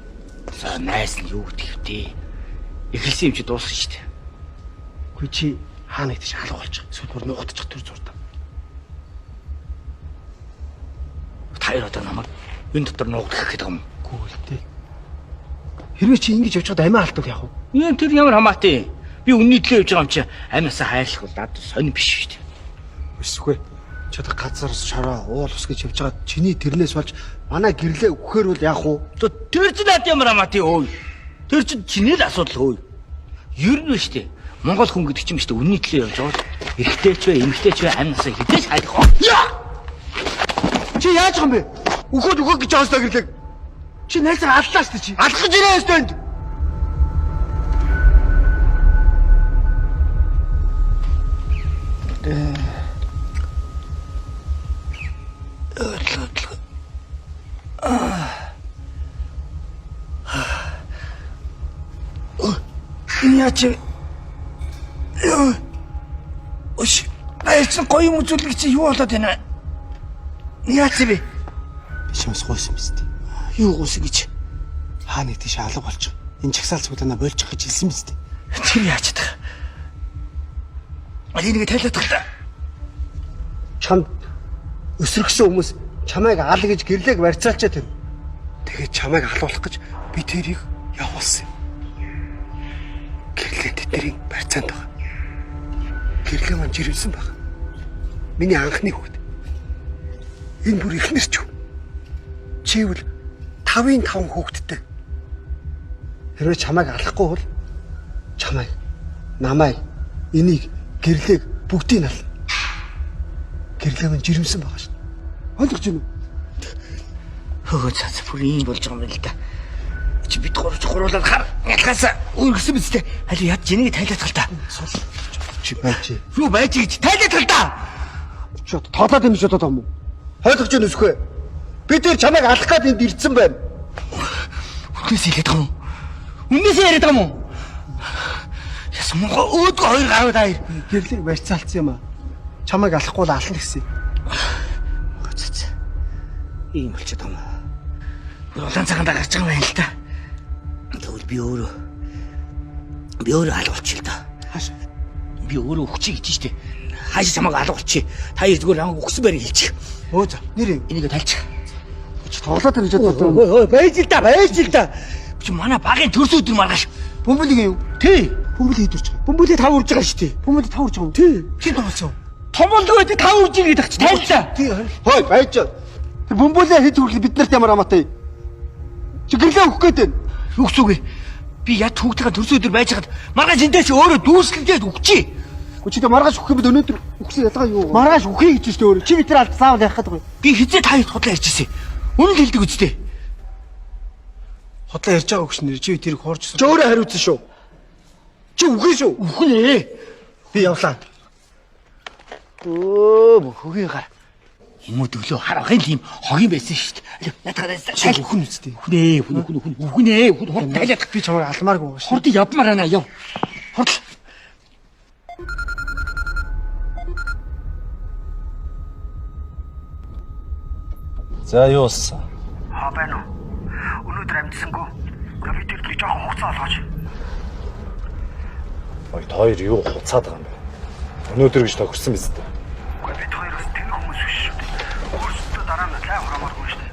За найс нь юу гэдэг вэ? Эхэлсэн юм чи дууссан шүү дээ. Хүй чи хаана идэж хаалга болж байгаа. Сүлбэр нугатчих төр зурдаг. Таяр одоо намайг энэ дотор нуугдах гэдэг юм. Гүйлтэй. Хэрвээ чи ингэж явж байгаад амиа алдвал яах вэ? Энэ тэр ямар хамаатай? Би үнний төлөө явж байгаа юм чи амиасаа хайрлах бол надад сонир биш шүү дээ. Эсвэл чадах газар шороо уул ус гэж явж байгаа чиний тэрнээс болж манай гэрлээ өгөхээр бол яах вэ? Тэр чинь над ямар хамаатай өө. Тэр чинь чиний л асуудал өө. Ер нь шүү дээ. Монгол хүн гэдэг чинь шүү дээ үнний төлөө явж байгаа. Эрэгтэй ч вэ, эмэгтэй ч вэ амиасаа хідэж хайрлах. Чи яаж байгаа юм бэ? Өгөөд гэж байгаа гэрлээ. Чи найзаа аллаа шүү дээ чи. Алгаж ирээ өстөнд. Яач Ош айсан гоё юм үзүүлэг чи юу болоод байна? Яач би? Бишмэс гойсон биз дээ. Юу гуйсан гэж? Хаа нэг тийш алга болчих. Энэ чагсаал цуглаанаа больчих гэж хэлсэн биз дээ. Тэр яач тах? Алиныг тайлаад тахлаа. Чамд өсрөгсөн хүмүүс чамайг ал гэж гэрлэг барьцаалчаа тэр. Тэгээд чамайг алуулах гэж би тэрийг явуулсан. Гэрлээ тэднийг барьцаанд байгаа. Гэрлээ маань жирэмсэн баг. Миний анхны хүүхэд. Энэ бүр ихнэр ч юу? Чивэл 5-5 хүүхэдтэй. Хэрвээ чамайг алахгүй бол чамайг, намайг, энийг гэрлээг бүгдийг ална. Гэрлээ маань жирэмсэн байгаа шүү. Ойлгож байна уу? Хөө цац бүр ийм болж байгаа юм л да. Чи бид гуруулаад хар ялгаас үргэсэн биз дээ. Хали яд жинийг тайлаад тал та. Чи байж. Юу байж гэж тайлаад тал та. Чи тоолоод юм шатаад юм уу? Ойлгож байна үсгүй. Бид тэр чамайг алах гээд энд ирдсэн байна. Үнээс хэлээд байгаа юм. Үнээсээ яриад байгаа юм уу? Яс мөнгө өөдгөө хоёр гарууд аяр. Гэрлэг барьцаалцсан юм аа. Чамайг алахгүй л ална гэсэн. Цац. Ийм болчиход байгаа юм. Улаан цагаанд гарч байгаа юм байна л да. Тэгвэл би өөрөө алгуулчих л да. Хаашаа? Би өөрөө өгчих гэж штэ. Хаашаа чамайг алгуулчих. Та хоёр зүгээр намайг өгсөн байрыг хэлчих. Өө за, нэр энийг тайлчих. Чи тоглоод ирж байгаа юм. Ой, байж л да. Чи манай багийн төрсөн өдөр маргааш. Бөмбөлийг юу? Тий. Бөмбөл хэд урж байгаа? Бөмбөлөө 5 урж байгаа штэ. Бөмбөл 5 урж байгаа юм. Тий. Чи тоглосон. Том болдгоо 5 урж ирээд тагч тайлцаа. Тий. Хой, байж. Тэр бөмбөлөө хэд хүрэх бид нарт ямар амаатай. Чи гэрлээ өгөх гээд байна. Үгс үгүй. Би яд хүүхдтэйгээ төрсөн өдөр байж хаад маргааш эндээс өөрөө дүүслэлгээд өгчий. Чи тэ маргааш өгөх юм бод өнөөдөр өгсөн ялгаа юу? Маргааш өгье гэж штэ өөрөө. Чи бид нар алд заавал ярих гэдэг юм. Би хизээ та хоёр худлаа ярьжсэн. Үнэн хэлдэг үстэй. Худлаа ярьж байгаа өгч нэр чи тэрийг хоорчсон. Чи өөрөө хариуцсан шүү. Чи үгүй шүү. Үхнэ. Би явлаа. Хөгийн гар. Юмуд өглөө харахын л юм хогийн байсан шүү дээ. Ятгаадаа чи үхэн үстэй. Үхнэ. Тайлаад би чамайг алмааргүй байгаа шүү. Хурд явмаар байна яв. Хурд. За юу болсон? Хаа байна уу? Өнөөдөр амжсангүй. Би тэр нэг жоохон хугацаа олгооч. Ой, хоёр юу хуцаад байгаа юм бэ? Өнөөдөр гэж тохирсон биз дээ. Бид хоёроос тэнэг хүмүүс биш шүү дээ. Өөрсдөө дараа нь лай хураамааргүй шүү дээ.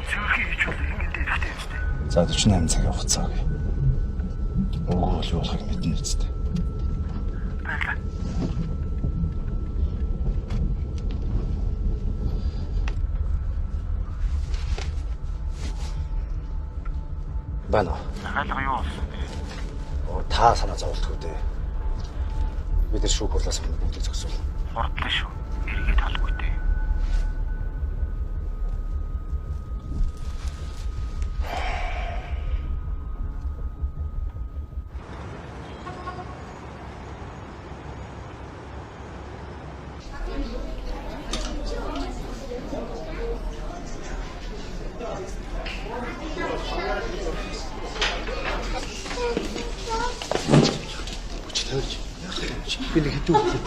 Зөвхөн хийж бол юм энэ хэрэгтэй юм шүү дээ. За 48 цагийн хугацаа өгье. Өгөө бол юу болохыг мэднэ үстэй. Баярлалаа. Байна. Хаалга юу болсон? Та санаа зовлтгүй дээ. Бид нар шүүх хурлаас өмнө бүгдийг зогсвол. Хурдлаа шүү. Эргээд талгүй дээ. Би нэг хэдүү үгүй.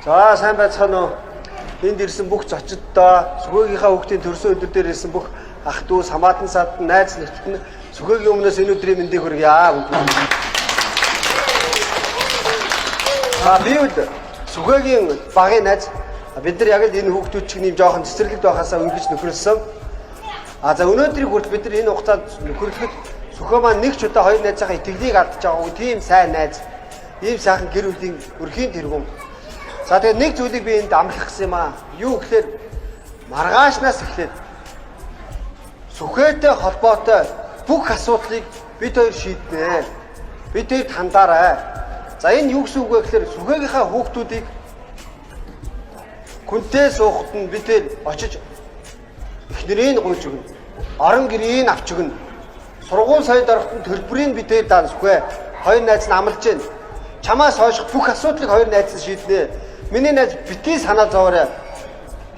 За сайн байцгаана уу. Энд ирсэн бүх зочдтой, Сүхэгийнхаа хүүхдийн төрсөн өдөр дээр ирсэн бүх ах дүү, самаатан сад, найз нөхдөд нь Сүхэгийн өмнөөс энэ өдрийн мэндийг хүргье. Би үл Сүхэгийн багын найз. Бид нар яг л энэ хүүхдүүд чинь нэм жоохон цэцэрлэгт байхасаа үргэлж нөхрөлсөн. За өнөөдрийг хүртэл бид нар энэ хугацаанд нөхрөлөхөд Сүхэ маань нэг ч удаа хоёр найзынхаа итгэлийг алдаж байгаагүй тийм сайн найз. Ийм сайхан гэр бүлийн өрхийн тэргүүн. За тэгээд нэг зүйлийг би энд амлах гэсэн юм аа. Юу гэхээр маргаашнаас эхлээд Сүхэтэй холбоотой бүх асуудлыг бид хоёр шийднэ. Бид хоёр тандаарай. За энэ юу гэсэн үг вэ гэхээр Сүхэгийнхаа хүүхдүүдийг хүнтэй суухад нь бид очиж эхнэрийн гуйж өгнө. Орон гэрийн авч өгнө. Сургууль соёл орохтон төлбөрийн бидээр даансгүй. Хоёр найз нь амлаж байна. Чамаас хойш бүх асуудлыг хоёр найз нь шийднэ. Миний найз битгий санаа зовоорой.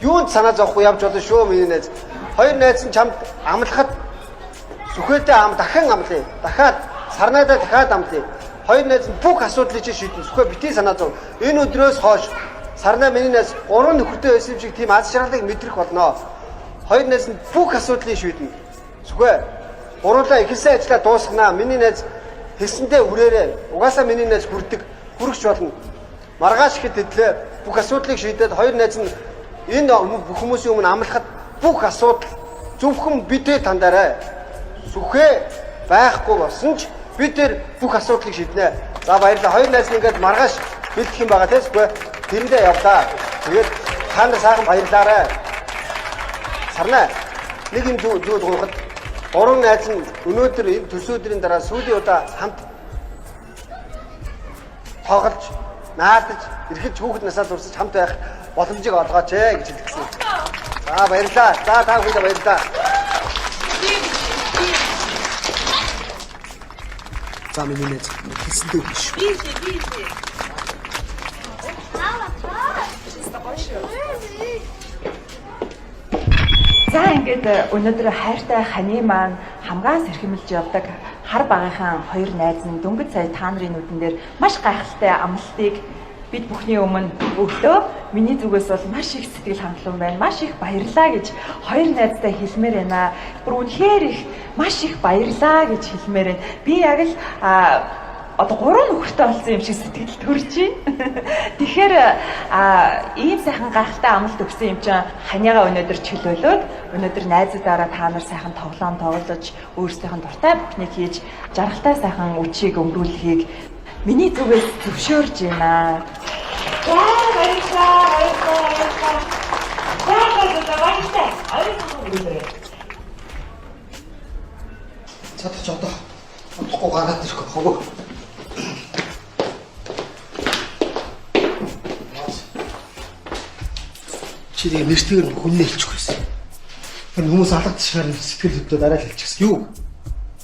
Юунд санаа зовхгүй явж болно шүү миний найз. Хоёр найз нь чамд амлахад сүхээтэй дахин амлая. Дахиад сарнаадаа дахиад амлая. Хоёр найз нь бүх асуудлыг шийднэ. Сүхээ битгий санаа зов. Энэ өдрөөс хойш сарнаа миний найз 3 нөхөртэй байсан юм шиг тийм аз жаргалыг мэдрэх болно. Хоёр найз нь бүх асуудлыг шийднэ. Сүхээ гурлаа ихэнсэн ажиллаа дуусгана. Миний найз хэлсэндээ хүрээрээ. Угаасаа миний найз хүрэгч болно. Маргааш ихэд хэдлээ. Бүх асуудлыг шийдээд хоёр найз нь энэ бүх хүмүүсийн өмнө амлахад бүх асуудал зөвхөн бидээ тандаарай. Сүхээ байхгүй болсон ч бид тэр бүх асуудлыг шийднэ. За баярлалаа. Хоёр найз нь ингээд маргааш бэлдэх юм байгаа тийм үү? Тэрэндээ явлаа. Тэгээд та нар сайхан баярлаарай. Сарнаа нэг юм зүйл гоохот 3 найз нь өнөөдөр энэ төсөө өдрийн дараа сүүлийн удаа хамт тоглож, наадаж, эргэлж хүүхэд насаа зурсаж хамт байх боломжийг олгооч гэж хэлсэн. За баярлалаа. За та бүхэнд баярлалаа. За миний найз хэлсэнтэй биш. За ингээд өнөөдөр хайртай ханы маань хамгаан сэрхэмлж явдаг хар багынхан хоёр найз нь дөнгөж сая та нарын нүдэн дээр маш гайхалтай амлалтыг бид бүхний өмнө өглөө миний зүгээс бол маш их сэтгэл хангалуун байна. Маш их баярлаа гэж хоёр найзтай хэлмээр байна. Бүр үнэхээр их маш их баярлаа гэж хэлмээр байна. Би яг л одоо 3 нөхөртэй болсон юм шиг сэтгэл төрж байна. Тэгэхээр ийм сайхан гайхалтай амлалт өгсөн юм чинь ханиагаа өнөөдөр чөлөөлөөд өнөөдөр найзуудаараа та нар сайхан тоглоом тоглож өөрсдийнх нь дуртай бүхнийг хийж жаргалтай сайхан үчиг өнгөрүүлэхийг миний зүгээс зөвшөөрж байна. Цадч одохгүй гараад ирэхгүй хогоо. Чи нэг нэртэйгээр хүннээ хэлчихгүй байсан. Тэр хүмүүс алгадчихаар сэтгэл хөдлөө дараа л хэлчихсэн. Юу?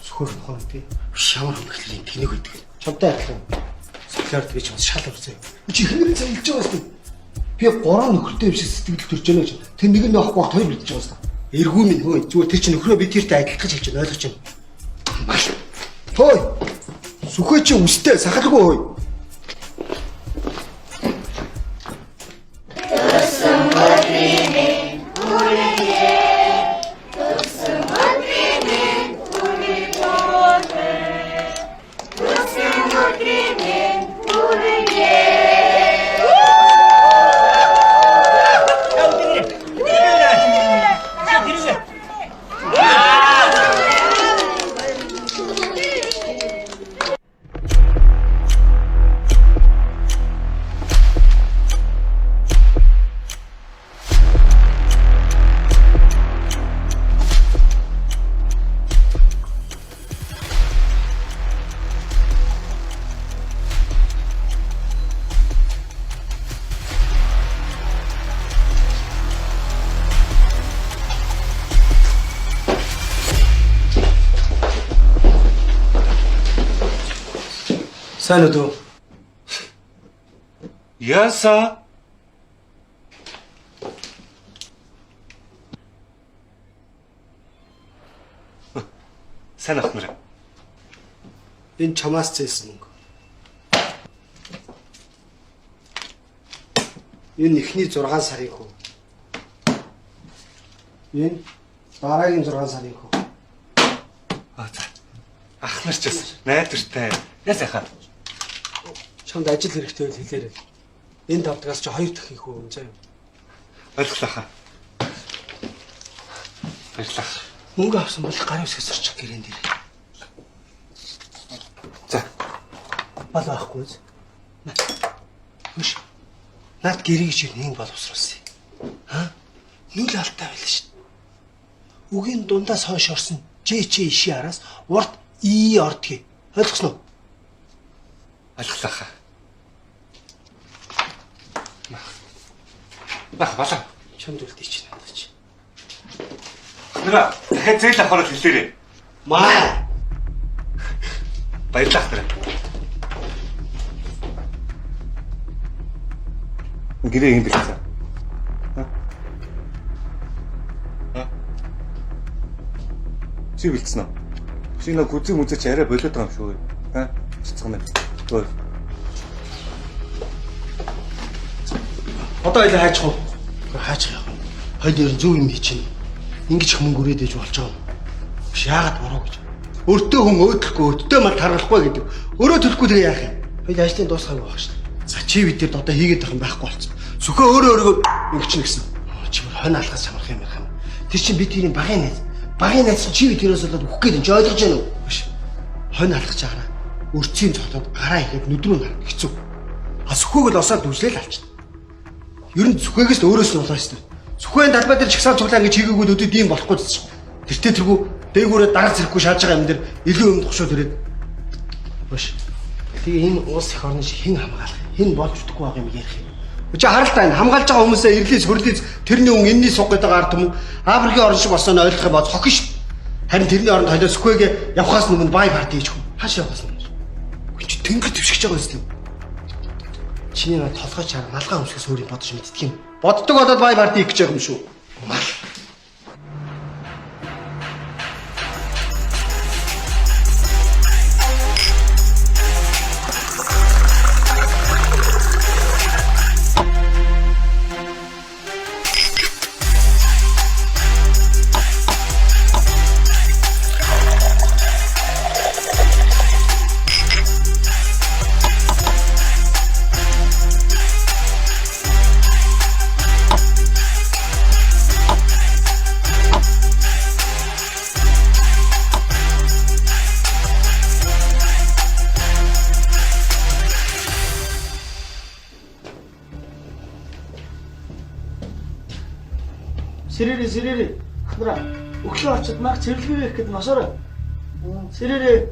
Сөхөр нохоо тий. Шавар хөлбөлийн тэнэг өгдөг. Чамтай адилхан. Сөхлөөрд би ч бас шал урсаа. Чи хэрэг зөвлөж байгаа юм. Би 3 нөхөртэй юм шиг сэтгэл төрж байна гэж. Тэр нэг нь авахгүй хоёр мэдчихэж байгаа юм. Эргүү минь хөө зүгээр тэр чинь нөхрөө би тэртэй адилхан гэж хэлж байна ойлгож байна. Маш. Хөөе. Сүхээ чи үстэй сахалгүй хөөе. Сайн уу? Яса? Сайн ах мөрөө. Энэ чамаас зээсэн мөнгө. Энэ ихний 6 сарын хүү. Энэ дараагийн 6 сарын хүү. За. Ах нар ч бас найдвартай. Ясаха. Чамд ажил хэрэгтэй байл хэлээрэй. Энэ тавдгаас чи 2 дахь их үү заа юу? Ойлголоо хаа. Баярлалаа. Мөнгө авсан бол гарын үсгээс орчих гэрэн дээр. За. Бол байхгүй үз. Хөш. Наад гэрийг чи нэг боловсруулсан. Ха? Нүл алтай байлаа шүү. Үгийн дундаас хойш орсон жээчээ иши араас урд и ордгийг. Ойлгосноо? Ойлголоо хаа. Бах балаа. Чамд үлдээч надад чи. Наа дахиад зээл авахаар хэлээрэй. Маа. Баярлалаа ахтраа. Гэрээ юм бэлцээ. Чи бэлцсэн үү? Чи нэг гүзээ мүзээ чи арай болоод байгаа юм шүү. Цэцгэн байна. Гөө. Одоо илүү хайчих уу? Хайчих яах вэ? Хоёул ер нь зөв юм хийчихнэ. Ингэж их мөнгө өрөөд ээж болж байгаа юм. Биш яагаад буруу гэж. Өөртөө хүн өөдлөхгүй, өддөө мал таргалахгүй гэдэг. Өөрөө төлөхгүй тэгээ яах юм? Хоёул ажлын дуусгаагүй байх шин. За чи бид одоо хийгээд байх юм байхгүй болсон. Сүхөө өөрөө ингэчихнэ гэсэн. Чи бүр хонь алгаас чамрах юм байна. Тэр чинь бид тэрийн багын найз. Багын найз чи бид тэрээс болоод өгөх гээд энэ ойлгож байна уу? Биш. Хонь алгаж байгаараа өрцгийн цогтод гараа ихэд нүдрүү нарах хэцүү. А сүхөөг л осоод дүжлээл алчна. Ер нь сүхээгээс л өөрөөс нь болоо шүү дээ. Сүхбаатарын талбай дээр чагсаал цуглаа ингэж хийгээгүй өдөд ийм болохгүй зү. Тэртээ тэргүй дээгүүрээ дараа зэрэхгүй шааж байгаа юм дээр илүү юм тохшоод ирээд. Биш. Тэгээ энэ уус их орны шиг хэн хамгаалах? Хэн болж чадахгүй байгаа юм ярих юм. Чи харалтаа энэ хамгаалж байгаа хүмүүсээ ирлээс хөрлөөс тэрний хүн энэний суг гэдэг ард түмэн Африкийн орн шиг болсон ойлгох юм бол хохин шүү. Харин тэрний оронд хойлоо сүхээгээ явхаас өмнө бай парти хийж хүн. Хааш явахаас өмнө. Чи тэнгэр твшгэж байгаа юм. Чиний над толгой чаар малгай өмсгөөс өөрийг бодож мэддэг юм. Боддог болоод бай парти хийж байгаа юм шүү. Мал. Сэрэрэ. Хатра. Өглөө очоод мах цэрлэгээ их гэд носороо. Сэрэрэ.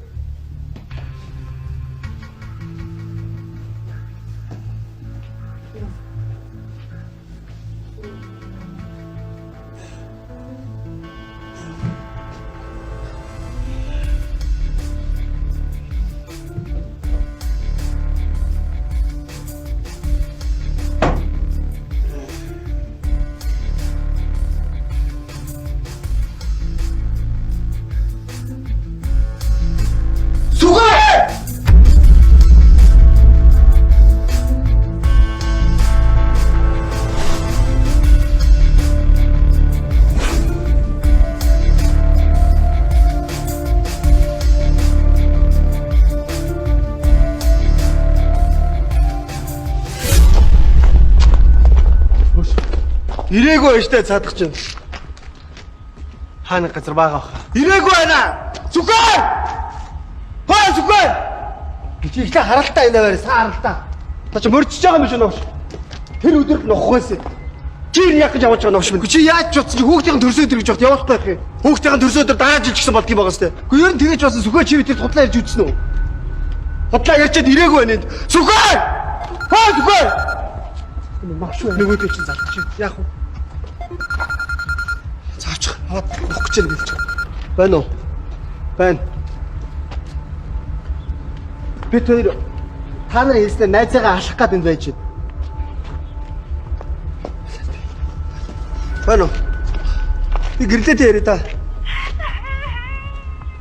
Ирээгүй байж таа цаадах чинь. Хаана газар байгаа баха. Ирээгүй байна. Зүгээр. Хаа зүгээр. Чи ихлэ харалтаа энэ байр сааралтаа. Та чи мөрчиж байгаа юм шүү ногш. Тэр өдөрт нохохоос. Чи яг гэж явж байгаа ногш минь. Чи яаж ч утсан чи хүүхдийн төрсөө дээр гэж явах явахгүй байх юм. Хүүхдийн төрсөө дээр дараа жил гисэн болдгийм байгаа сте. Гэхдээ ер нь тэгэж болсон сүхөө чи бид худлаа ярьж үзсэн үү? Худлаа ярьчаад ирээгүй байна энд. Зүгээр. Хаа зүгээр. Ногш нөгөөдөө чи залчих чи. Яг уу. Заачих. Аваад өгч чиг гэлж. Байна уу? Байна. Би тэр та нар хэлснээр найзаагаа алах гээд энд байж байна. Байна уу? Би гэрлээтэй яриа та.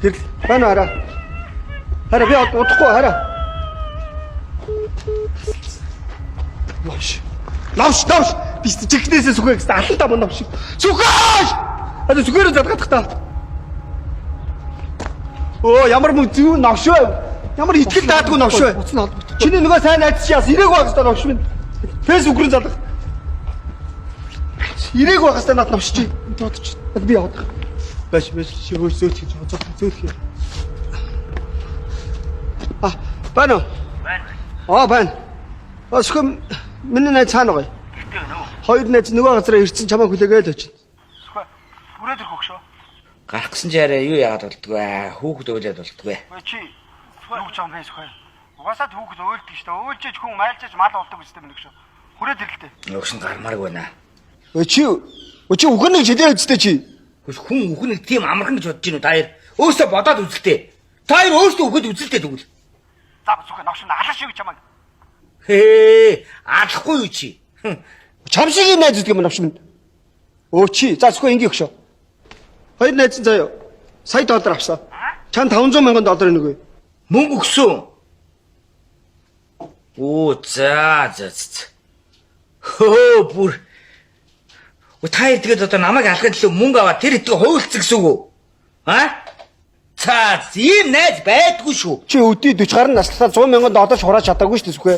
Гэрл. Байна араа. Хараа би удахгүй хараа. Навш. Би чигнээсээ сүхээ гэсэн алтаа мөн навш. Сүхээш! Аа сүхээрээ задгаадах та. Оо ямар мөн зүү навш вэ? Ямар итгэл даадгүй навш вэ? Чиний нөгөө сайн найз чи яас ирээг байгаа гэсэн навш минь. Фэйсбүүк рүү задах. Ирээг байгаа гэсэн над навш чи. Бодож. Би явах. Баш чи хөөс зөөч гэж зөөх. Байна уу? Байна. Байна. Осгом миний найз цаана гоё. Хоёр найз нөгөө газараа ирсэн чамаа хүлээгээл очив. Бүрээд ирэх хөшөө. Гарах гэсэн чи арай юу яагаад болдгоо хүүхэд өөлээд болдгоо. Чи юу ч юм бэ сөхөө. Угаасаа хүүхэд өөлдөг шүү дээ. Өөлжээж хүн майлжээж мал болдог үстэй мэн гэшөө. Хүрээд ирлээ. Нөгөөш нь гармаарг байна. Чи үгэн нэг жилийн үстэй чи. Хүн үхнийг тийм амархан гэж бодож гинүү та хоёр. Өөрсдөө бодоод үзэлтэй. Та хоёр өөрсдөө үхэж үзэлтэй тэгвэл. За бүсгүй навшин алаш шиг чамайг. Хээ, алахгүй юу чи? Чамшиг найз гэдэг юм навшин. Өө чи за зөвхөн ингийн өгшөө. Хоёр найз заяа. Сая доллар авсан. Чам 500 мянган доллар өгнө. Мөнгө өгсөн. Оо за. Хөө бүр. Та хоёр тэгээд одоо намайг алхахад л мөнгө аваад тэр хэдгээ хуйлцсан гэсэн үг үү? За, ийм найз байдгүй шүү. Чи өдөө 40 гаруй наслахаар 100 мянган доллар хураач чадаагүй шүү дээ зүхвэ.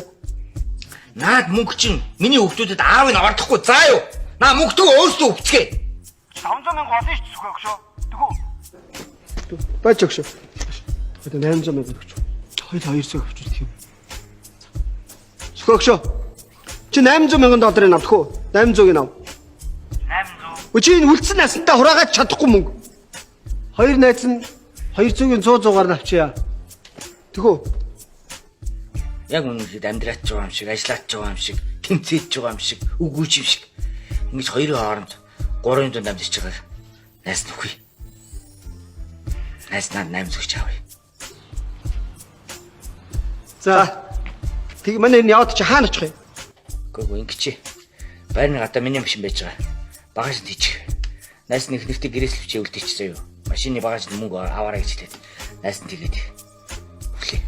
Наад мөнгө чинь миний хүүхдүүдэд аавыг авардахгүй заа юу? Наа мөнгөтөө өөрсдөө өгцгээ. 500 мянга олно шүү зүхэ өгшөө. Тэгвэл Бач өгшөө. Одоо 800 мянган өгч. Хоёул 200 авчих юм. Зүхэ өгшөө. Чи 800 мянган долларыг авах уу? 800-ыг ав. 800. Чи энэ үлдсэн насандаа хураагаад чадахгүй мөнгө. Хоёр найз нь 200-ийн 100-аар авчия. Тэгвэл Яг үнэхээр амьдраач байгаа юм шиг, ажиллаач байгаа юм шиг, тэмцээж байгаа юм шиг, үгүйч юм шиг. Ингэж хоёрын хооронд 3-ын дунд амьдарч байгаа. Найс нүхий. Найс над 8 зүгч авъя. за. Тэг манай энэ яваад чи хаана очих юм? Гүг ингэчээ. Байрны гадаа миний машин байж байгаа. Багажд хийчих. Найс нэгнэртээ гэрээслвч өвлдөйчсэн юу? Машины багажд мөнгө аваарай гэж хэлээд. Найс нь тэгээд. Өглөө.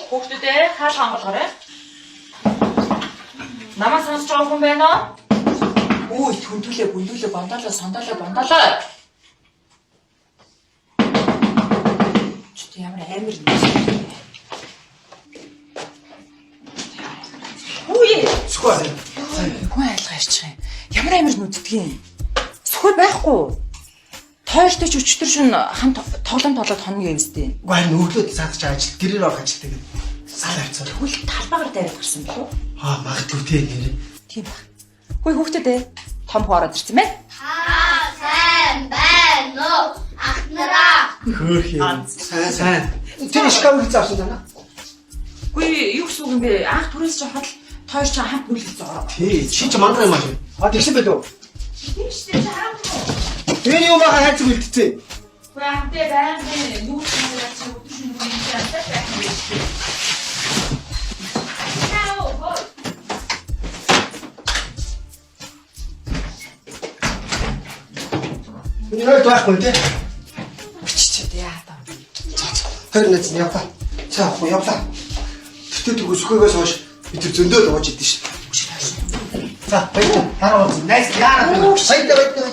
Хүүхдүүдээ хаал хангалгаарай. Намаа сонсож байгаа хүн байна уу? Үй, хөндөлөө, бандалаа, сандалаа. Чи ямар амир юм. Үй, Зүхвэ. Хүн айлгаа ирчих юм. Ямар амир нүддгийг. Сүхэл байхгүй. Тойртой ч өчтөр шин хамт тоглоод хоног юм сте. Гуай нүглөөд цаадч ажил гэрээр орох ажилтдаг. Сал авцаа. Тэгвэл талбайгаар дайраад гарсан болов уу? Магадгүй тий нэр. Тийм ба. Хөөе хүүхдүүдээ том хуу ороод ирсэн байна. Сайн байна уу? Ахнараа. Хөөх юм. Сайн. Тэр шкафыг заасан даа. Хөөе юу гэсэн үг юм бэ? Анх түрээс ч хахад тойр ч хамт нүлгэж ороо. Тий, чи ч мандаа юм аа. Тэгсэн байлоо. Тийм шүү дээ харахгүй. Тэр юу маа хайц үлдчихэ. Хөөе хамтдаа байнг юу хийгээд чи өдөр шөнө бүгд яасан байх юм бэ? Нэр таахгүй тий. Биччихээ яа таа. Тэр нэц яваа. За хоо явлаа. Тэтгэдэг өсөхөөс хойш бид зөндөөл ууж идэв шүү. За баяр хараа уу. Найс яараа. Баяр.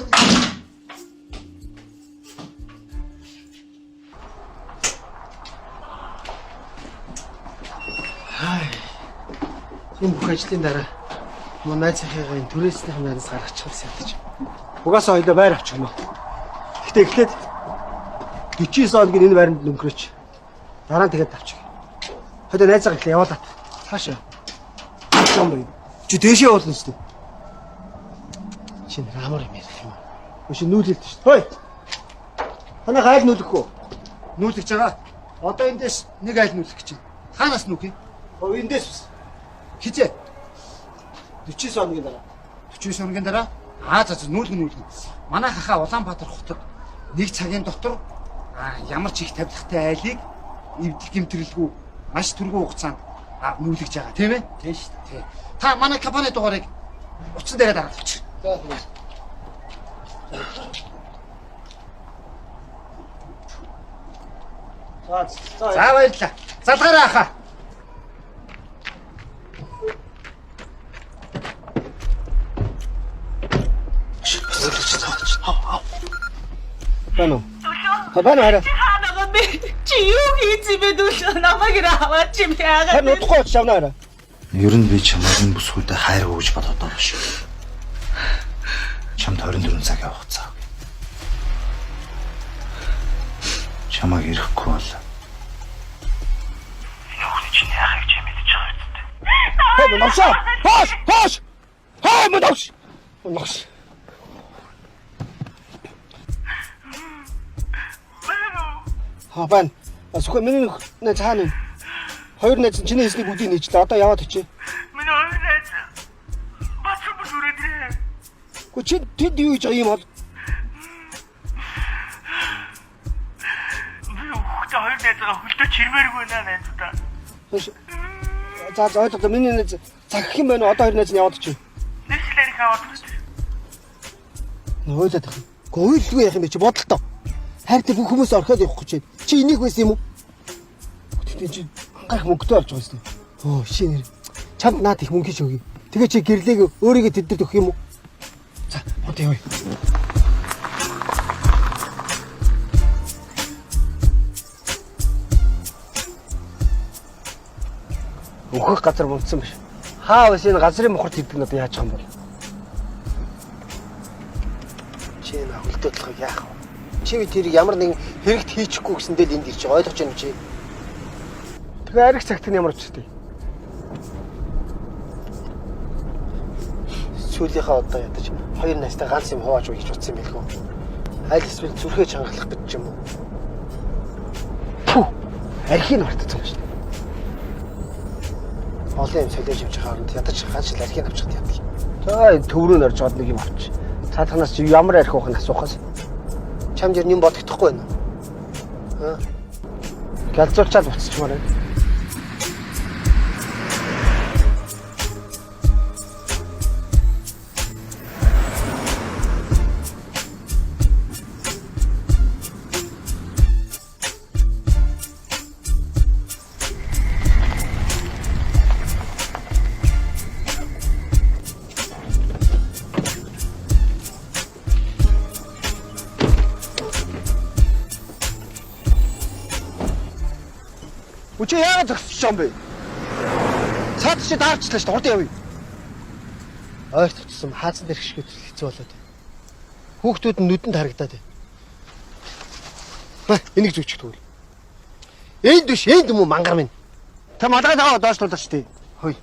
Энэ бүх ажлын дараа манай цахигагийн түрээсний ханаас гаргачихсан сэтэж. Угаасаа хоёлоо байр авчих юм аа. Гэтэ эхлээд 49 хоногийн энэ байранд өнгөрөөч. Дараа нь тэгээд авчих. Хоёлоо найзаа ихлэ явуулаад. Цаашаа. Чам бай. Чи дээшээ явуулна шүү дээ. Чи амар юм ярих юм аа. Өшөө нүүлэлт шүү дээ. Хөөе. Танаа хайл нүүлэх үү? Нүүлгэж байгаа. Одоо эндээс нэг айл нүүлэх гэж байна. Хаанаас нүүх юм? Эндээс. Хизээ. 49 хоногийн дараа. 49 хоногийн дараа. За нүүлгэн. Манай хахаа Улаанбаатар хотод нэг цагийн дотор ямар ч их тавилгатай айлыг эвдэл гэмтрэлгүй маш түргэн хугацаанд нүүлгэж байгаа тийм ээ? Тийм шүү дээ. Та манай компани дугаарыг утсан дээрээ дараад авчих. За баярлалаа. Залгаарай хаа. Бано. Бано хараа. Хаана бэ? Чи юу хийж бэ дүүл намайг аваач юм яагаад? Харин утгагүй чавна хараа. Ер нь би чамайг энэ бүсгүйдээ хайр өгж бодоод байгаа шүү. Чамд 24 цаг явах цаг. Чамайг ирэхгүй бол Hey, Monokshi! Hush! Hey, Monokshi! Байна. Сүхэ миний найз хаана вэ? Хоёр найз чиний хийсний бүдийг нээжлээ. Одоо яваад очие. Миний хоёр найз бацхан бүрээдрээ. Гү чи тэд юу гэж юм бол? Би хүүхдээ хоёр найзгаа хөлдөө чирмээргүй наа найзуудаа. За ойлголоо. Миний найз цагх юм байна. Одоо хоёр найз нь яваад очие. Нэслэрийг аваад ирсэн. Ойлоод байх. Гойлгүй яах юм бэ чи бодолтой. Хайртай бүх хүмүүс орхиод явах гэж байна. Чи энийг байсан юм уу? Тэгтээ чи гайх мөнгөтэй орж байгаа юм шүү дээ. Оо шинээр. Чамд наад их мөнгө шөөе. Тэгээ чи гэрлээг өөрийгөө тэдэд өгөх юм уу? За, одоо явъя. Өөхөх газар мөнгөсөн биш. Хаа вэ энэ газрын мохорт хийдэг нь одоо яаж байгаа юм бол? Чи энэ хөлтөдлөхөг яах вэ? Чи тэрийг ямар нэгэн хэрэгт хийчихгүй гэсэндээ л энд ирж байгаа ойлгож байна уу чи? Тэгээ ариг цагт нь ямар учиртай? Сүүлийнхаа одоо ядаж хоёр найстай ганц юм хувааж өгч утсан юм билгүй. Аль эсвэл зүрхээ чангалах гэж юм уу? Фу! Архийг мартсан шүү дээ. Олон юм солиож явж байгаа хооронд ядаж ганц л архийг авчихд яадаг. За энэ төврөө нэрж гоод нэг юм авч. Цаатахнаас чи ямар архи ухах нь асуухаас. Чамд ер нь юм бодогдохгүй байна уу? Галзуурчаад буцчихмаар байна. Чи яагаад зогсож байгаа юм бэ? Цаад чи даарчлаа шүү дээ. Хурд явъя. Ойр төвчсөн хаацсан дэрх шиг хэцүү болоод. Хүүхдүүд нь нүдэнд харагдаад байна. Энийг зүгчих тэгвэл. Энд биш, энд юм уу мангар минь. Та малгай таваа доошлуулаач тий. Хөөе.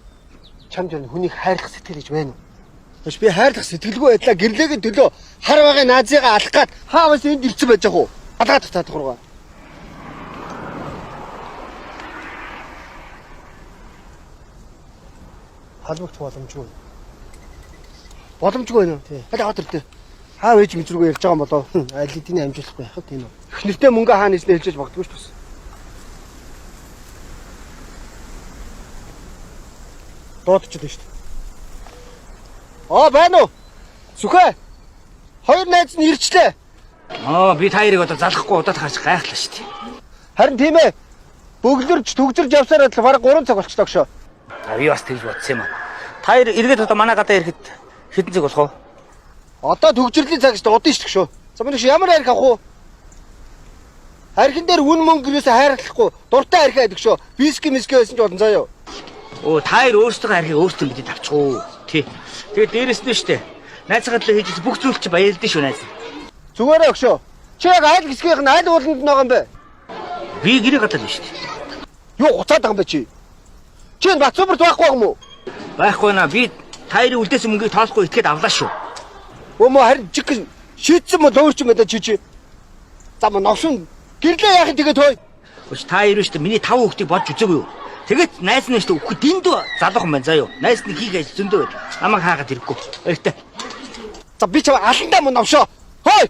Чамд юу хүнийг хайрлах сэтгэл гэж байна уу? Биш би хайрлах сэтгэлгүй байдлаа гэрлээгийн төлөө хар багын наазыгаа алах гад хаавас энд ирцэн байж байгаа уу? Алгаад татаад хургаа. Халбагч боломжгүй. Боломжгүй нэ. Тий. Хали хот ирдэ. Хаав ээж мэдрүүгээ ярьж байгаа юм болоо. Аль хэдийн амжуулахгүй яхад тийм үү. Эхнэртэй мөнгө хаана нэснэ хэлж магадгүй шүү дээ. Дуудчихлаа шүү дээ. Байна уу? Сүхэ. Хоёр найз нь ирчлээ. Би та хоёрыг одоо залахгүй удаад хаач гайхлаа шүү дээ. Харин тийм ээ. Бөглөрж төгжөрж явсараа л бараг 3 цаг болчихлоо гшөө. Би бас тэгж бодсон юм аа. Та хоёр эргээд одоо манай гадаа ирэхэд хэдэн цаг болох вэ? Одоо төгжрлийн цаг шүү дээ. Удаа шүү гшөө. За мөн ямар арх авах уу? Архин дээр үн мөнгөөс хайрлахгүй дуртай архи байдаг шүү. Виски байсан ч болон заяа. Та хоёр өөрсдөө архийг өөрсдөө мэдээд авчихгүй. Тий. Тэгээд дээрэс нь шүү дээ. Найзгаа төлөө хийж бүх зүйл чи баярлдээ шүү найз. Зүгээрээ өгшөө. Чи яг айл хэсгийнх нь айл ууланд байгаа юм бэ? Би гэрээ гадаад байна шүү дээ. Юу хуцаад байгаа юм бэ чи? Чи энэ Бацуубарт байхгүй юм уу? Байхгүй наа. Би та хоёрын үлдээс мөнгийг тоолохгүй итгээд авлаа шүү. Өөмөө харин чиг шийдсэн мө төөрч юм байна чи. За мөн новшин гэрлээ яах тэгээд хөөе. Өч та хоёр шүү дээ. Миний 5 хүүхдийг бодж үзээгүй юу? Тэгээд найз нь шүү дээ. Үхэ дэндүү залуухан байна заа юу. Найз нь хийх ажил зөндөө байл. Намайг хаагаад ирэхгүй. Баяртай. За би чам аландаа мөн новшоо. Хөөе.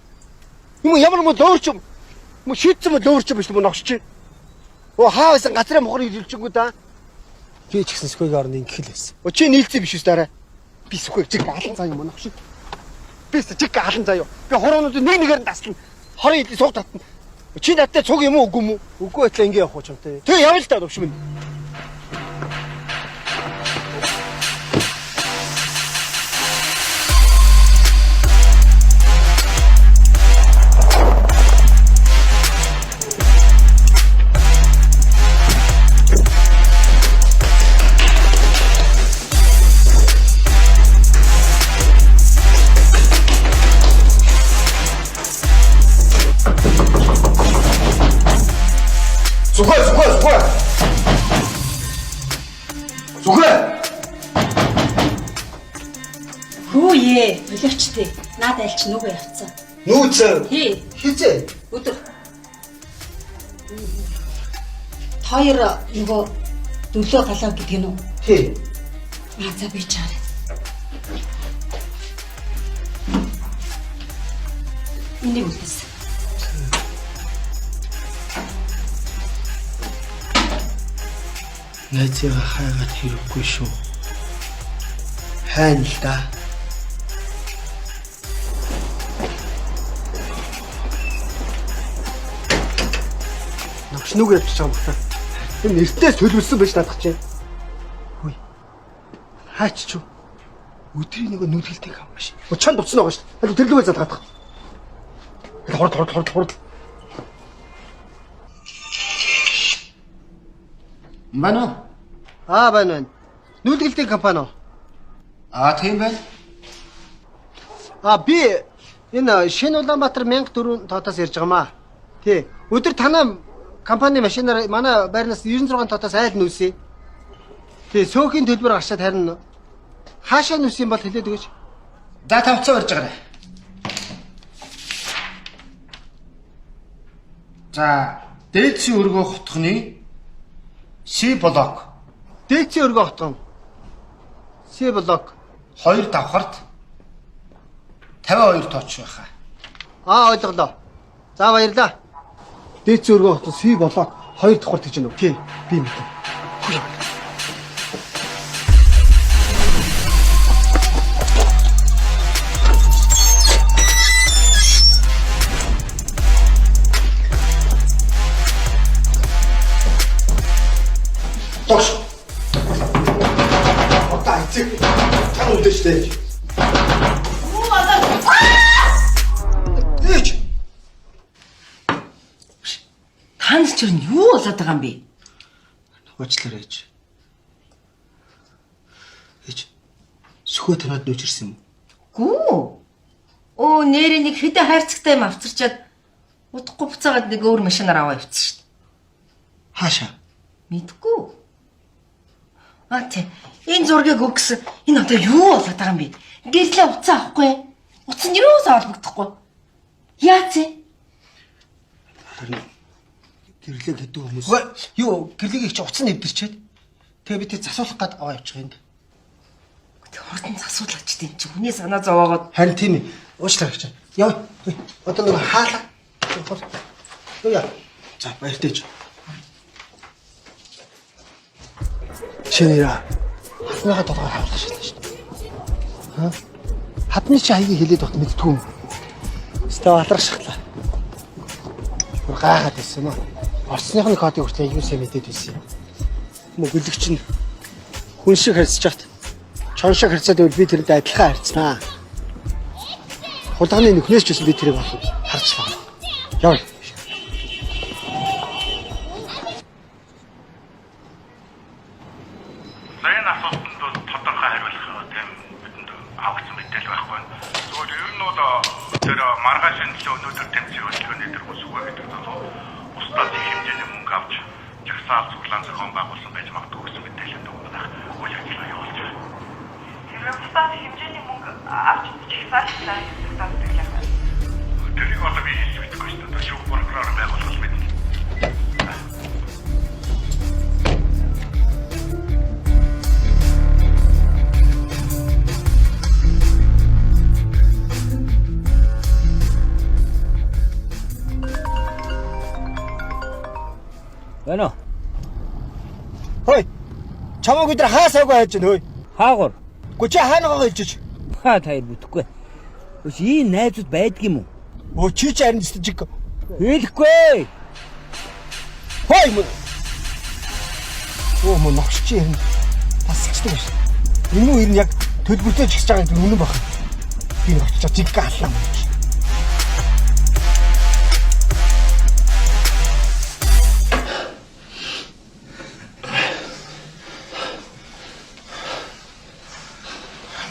Юм ямар мө төөрч юм. Мө шийдсэн мө төөрч юм биш мө новш чи. Хаасан газрын мохор ирүүлчихгүй да. Би ч гэсэн Сүхэг орны ингэх л байсан. Чи нийлцээ биш үү дараа? Би Сүхэг чиг алан заа юм монох шиг. Би чиг алан заа юу. Би хороонууд нэг нэгээр нь таслана. Хорон идэл сууг татна. Чи надтай цуг юм уу үгүй юм уу? Үгүй байтлаа ингэ явах уу чамтай. Тэг явна л та төвш минь. Сүхэ! Юу ээ? Өлөвчтэй. Наад альч нүгөө явцсан. Нүүцэн. Тий. Хизээ. Өдөр. Хоёр нөгөө дөлөө талаа гэдэг нь үү? Тий. За би чараа. Энийг үлдээс. Найзыгаа хайгаад хэрэггүй шүү. Хайна л да. Навч нүг явчих юм байна. Энэ нэртээс төлөвлөсөн байж надах чинь. Хөөе. Хаач ч юу? Өдрийн нэг нүдгэлтэй хам маш. Чанд буцсан байгаа шүү. Хад тэрлүүгээ залгаадах. Хурд. Мано? Байна. Нүдгэлтэй компани. Тийм байна. Би энэ шинэ Улаанбаатар 1004 тоотоос ирж байгаамаа. Тий. Өдөр танаа компани машинаар манай байрнаас 96 тоотоос айл нүүсээ. Тий, сөөхийн төлбөр гарчаад харин хаашаа нүүсэн бол хэлээд өгөөч. За тавцаа барьж байгаарай. За, дээдсийн өргөө хотхны C блок. Дээдсийн өргөө хотгон. C блок 2 давхарт 52 тооч байхаа. Ойлголоо. За баярлаа. Дээдсийн өргөө хотгон C блок 2 давхарт гэж байна уу? Тий, би мэдээ. Тош. Отаа эцэг. Тань үлдээчтэй. Ээч. Танд ч юу болоод байгаа юм бэ? Уучлаарай ээж. Ээж. Сөхөө танад нүүжирсэн юм. Гүү. Нэрээ нэг хэдэн хайрцагтай юм авчирчаад удахгүй буцаагаад нэг өөр машинаар аваа явчихсан шүү дээ. Хаашаа? Мэдгүй. Тий. Энэ зургийг өгсөн. Энэ одоо юу болоод байгаа юм бэ? Гэрлээ уцаа авахгүй. Уц нь юу заалбагдахгүй. Яац вэ? Гэрлээ гэдэг хүмүүс. Юу, гэрлэгийг чи уцсан нэвдэрчээд. Тэгээ би тэр засуулах гээд аваа явчих юм. Хурдан засуулаач тийм чи хүний санаа зовоогоод. Харин тийм ээ. Уучлаарай гэж. Яа. Одоо нэг хаалаа. Яа. За баяртай. Шинийра. Хатныхаа толгой хаалгах шийдэж шүү дээ. Хатны чи хаягийг хэлээд бат мэдтгүй юм. Стаа алрах шахлаа. Гаагаад байсан юм аа. Орсныхны кодыг хүртэл аюул сайн мэдээд байсан юм. Мөгөлөг чинь хүн шиг харьцаж хат. Чон шиг харьцаад байвал би тэрнтэй адилхан харьцнаа. Хулганы нөхнөөс ч гэсэн би тэрийг харцлаа. Яа. Сайн асуултанд бол тодорхой хариулах тийм бидэнд авсан мэдээл байхгүй. Зүгээр ер нь бол тэр маргааш энэ өнөөдөр тэмцээн хөтөлбөрний тэр үсгүй гэдэг бол устдад их хэмжээний мөнгө авч жагсаал цуглаан зохион байгуулсан байж магадгүй гэсэн мэдээлэл өгнө. Үйл ажиллагаа явуулж байна. Тэр устдад хэмжээний мөнгө авч жагсаал цуглаан яг. Тэрийг одоо би хэлж мэдэхгүй шүү дээ. Шүүх прокурор байгуулах мэднэ. Байна уу? Хөөе. Чамаг өдөр хаасаагүй хайж байна хөөе. Хаагур. Гү чи хаанагаа хэлж. Таяр бүтэхгүй. Өс ийм найзууд байдаг юм уу? Чи харин жиг. Хэлэхгүй. Хөөе мөн. Мөн ногч чи юм. Тасчихдаг шүү. Энэ нь ер нь яг төлбөртэй чигсэж байгаа юм үнэн баг. Би очиж жиг гааллаа.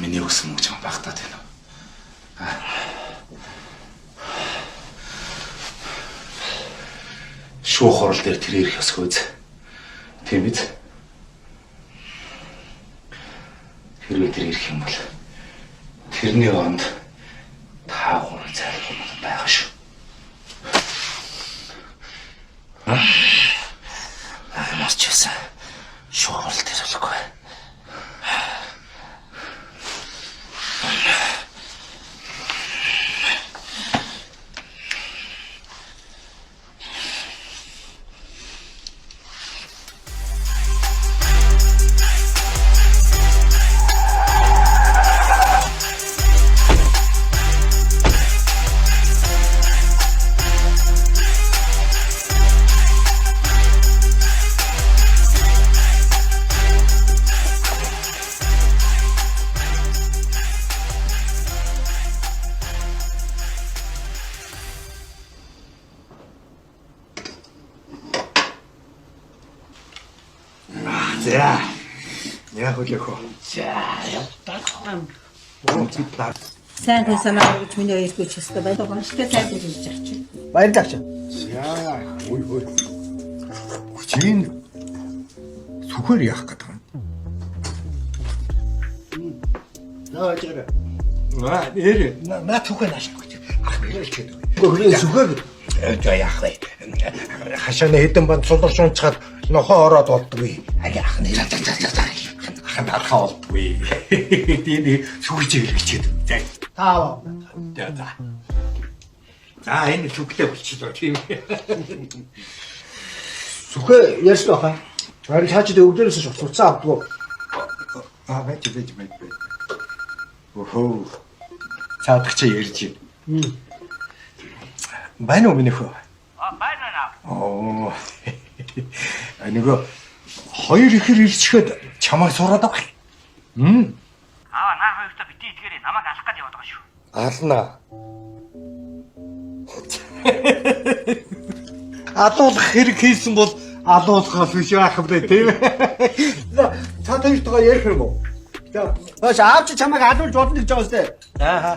Миний өгсөн мөнгө чам багтаад байна. Шүүх хурал дээр тэр ирэх ёсгүй үз. Тийм биз? Хэрвээ тэр ирэх юм бол тэрний онд та гурав зайлгуул байгаа шүү. Нас ч байсан шуурал тэрэлгүй. За. Яг үлэхөө. За, явталсан. Сайн санаа гэж миний ярьж өчсөд байдаг. Гонштой сайн гэж ярьж чинь. Баярлалаа чи. За, ой. Хүчин сүхэр яах гэдэг юм. Наа жигээ. На түхэн ашиггүй. Ах нэрэлч гэдэг. Гөрийн сүхэг. За яах вэ? Хашааны хэдэн банд суларч унцгаад нохоо ороод болдгүй. Ах нэр ах нархаа болдгүй. Тийм сүхэж хэлчихээд. Таа. За. За энэ сүхтэй болчихлоо тийм. Сүхэ ярьсан баха. Харин чаачд өвдөрөөс шуцсан авдгүй. Байж. Охоо. Цаадах чи ярьж байна. Байна уу минийхөө? Байна наа. Оо. Нөгөө хоёр ихэр ирчгээд чамайг сураад байгаа. Наа хоёртой бити итгээрэй намайг алах гэж яваад байгаа шүү. Ална. Алуулах хэрэг хийсэн бол алуулахаас биш яах вэ тийм. Та хоёртойгоо ярих юм уу? За, аав чи чамайг алуулж болно гэж байгаа үстэй. Аа.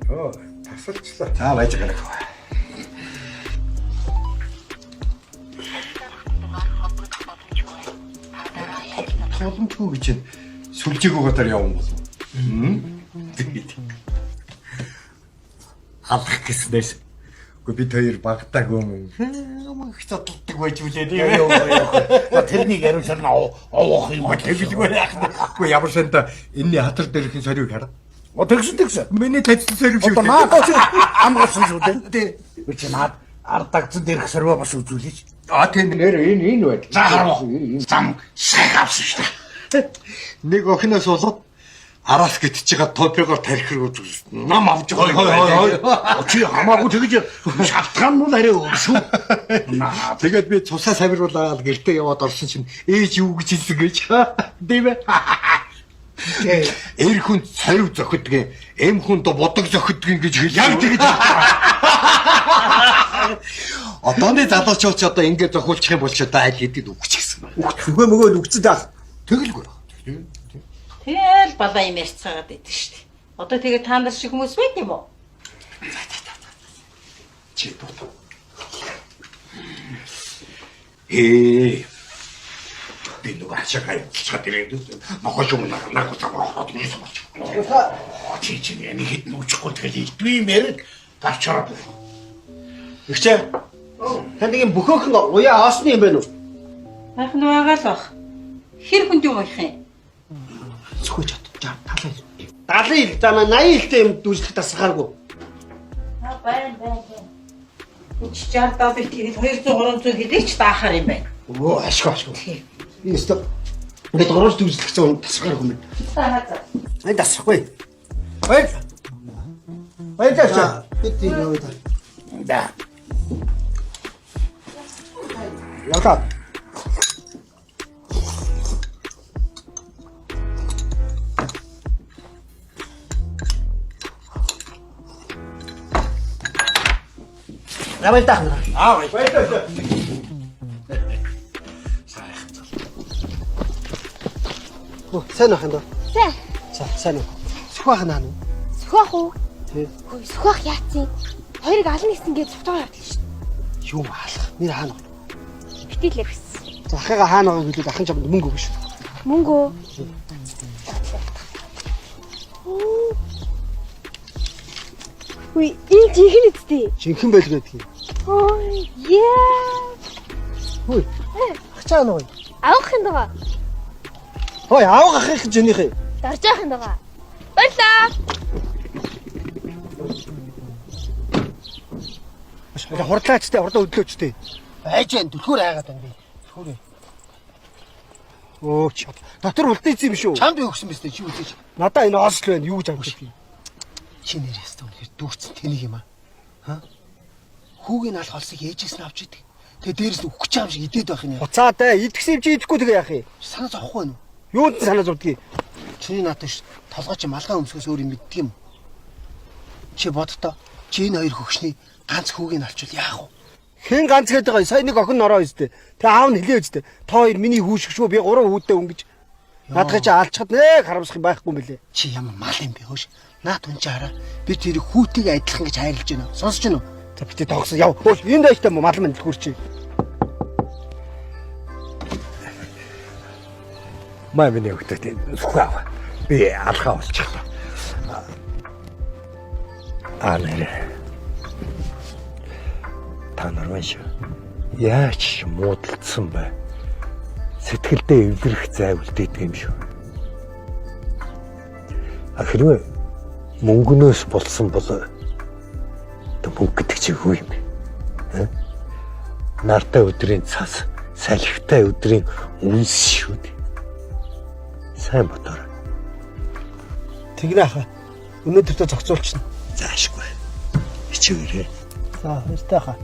Оо, тасалчлаа. За байж байгаа нөх. Боломжгүй гэж сүлжээгөө гадар явсан бол. Алах гэснээс бид хоёр багтааг юм. Их цотлдог байж үлээ тийм ээ. Тэрнийг яриулсан овоох юм Тэгэлгүй яах вэ? Гэхдээ ямар санда энэний хатар дээрхэн сорийг хараа. тэгсэн. Миний тавьсан сорийг шүү. Наад амгасан шүү дээ. Үгүй наад ардагцсан дээрх сорвоо бас үзүүлээч. Тийм нэр энэ байд. За хараа. Зам сайн авсан шүү дээ. Нэг охиноос болоод араас гэтж байгаа топигоор тарих хэрэг үзүүлсэн. Нам авч байгаа. Чи хамаагүй тэгж шалтгаан нь арай өсөв. Тэгээд би цусаа савируулаад гэртээ яваад орсон чинь ээж юу гэж хэлсэн гэж. Тийм ээ. Эр хүн сорив зохидгийн, эм хүн до бодог зохидгийн гэж хэлсэн. Яг тэгж одооны залуучууд одоо ингэ зохиулчих юм бол ч одоо аль хэдийн үгч гэсэн. Үгүй мөгөө үгцэд аа. Тэгэлгүй. Тэгэл балаа юм ярьцгаад байдаг шүү дээ. Одоо тэгээ та нар шиг хүмүүс байт юм уу? Чи бод. Би нөгөө хашаа чад ирээд нохож юм нагуу замраад нээсэн болчих. Чи яны хэд нүчихгүй тэгэл идвэ юм яриг гарчаад. Игчээ. Танд ийм бөхөөхөн уяа аасны юм байна уу? Байх нь байгаа л бах. Хэр хүнд юм их юм? Зөвхөн чад. Талаа. 70 ил замаа 80 илтэй юм дүүжлэх тасгааргүй. Байна. Үч 60 70 тэгээд 200 300 хэдийч даахаар юм байна. Оо ашгүй. Би өстө. Ингээд гороос дүүжлэх зүүн тасгааргүй юм. За. Дасахгүй. Баярлалаа. Бид тийм яваа. Да. Яка. Давай. Оо, сайн уу хандаа? Сайн уу. Сүхбах наа нү. Сүхбах уу? Тий. Хөөе, сүхбах яатсан. Хоёрыг ална гэсэн гээд цогтойгоо явдаг шүү дээ. Юу хаалах? Нэр хаана вэ? Битээлэр гэсэн. За ахыгаа хаана байгааг хэлээд ахын чамд мөнгө өгнө шүү. Мөнгө. Хүй энэ жинхэнэ үстэй. Жинхэнэ байл гэдэг. Ой яа. Хүй. Ачаа нөө. Авах юм даа. Хой авах ахих жинийхээ. Дарж явах юм даа. Баярлаа. Хурдлаачтай, хурдаа өдлөөчтэй. Айж энэ түлхүүр айгаад байна би. Түлхүүр. Оо ч дотор үлдээсэн юм шүү. Чамд өгсөн мэт чи үзэж. Надаа энэ оос л байна. Юу гэж амжих юм. Чи нэр ястаа үнэхээр дүүрсэн тэнийг юм аа. Ха? Хүүгийн алх олсыг ээжээс нь авч идэг. Тэгээ дээрээс нь өгч байгаа юм шиг идээд байх юм яа. Уцаа даа идэгсэн юм чи идэхгүй тэгээ яах юм. Санаа зовхгүй байна уу? Юунд санаа зовдгийг? Чиний надад толгой чи малгай өмсгөөс өөр юм мэддэг юм. Чи боддоо чи энэ хоёр хөгшний ганц хүүгийг авчвал яах вэ? Хэн ганц гэдэг байгаа сая нэг охин нороо өстэй. Тэгээ аав нь хэлээ өстэй. Та хоёр миний хүү шиг шүү би 3 хүүтэй өнгөж. Надад чи алчхад нэг харамсах юм байхгүй юм бэлээ. Чи ямар мал юм бэ хөөш. Наад хүн чи хараа. Би тэрийг хүүтэйг адилхан гэж хайрлаж байна. Сонсож байна уу? За битээ тогсоо яв. Хөөш энэ дэжтэй мал манд хурчи. Маа миний хөтөд сүхав. Би алхаа болчихлоо. Нэр. Та нар шүү. Яаж муудалцсан бэ? Сэтгэлдээ эвлэрэх зай үлдээдэг юм шүү. Хэрвээ мөнгөнөөс болсон бол мөнгө гэдэг чи юу юм бэ? Нартай өдрийн цас, салхитай өдрийн үнс шүү дээ. Сайн бодоор. Тэгнэ хаа. Өнөөдөртөө зохицуулчихна. Заашгүй. Ичээрээ. За, баяртай хаа.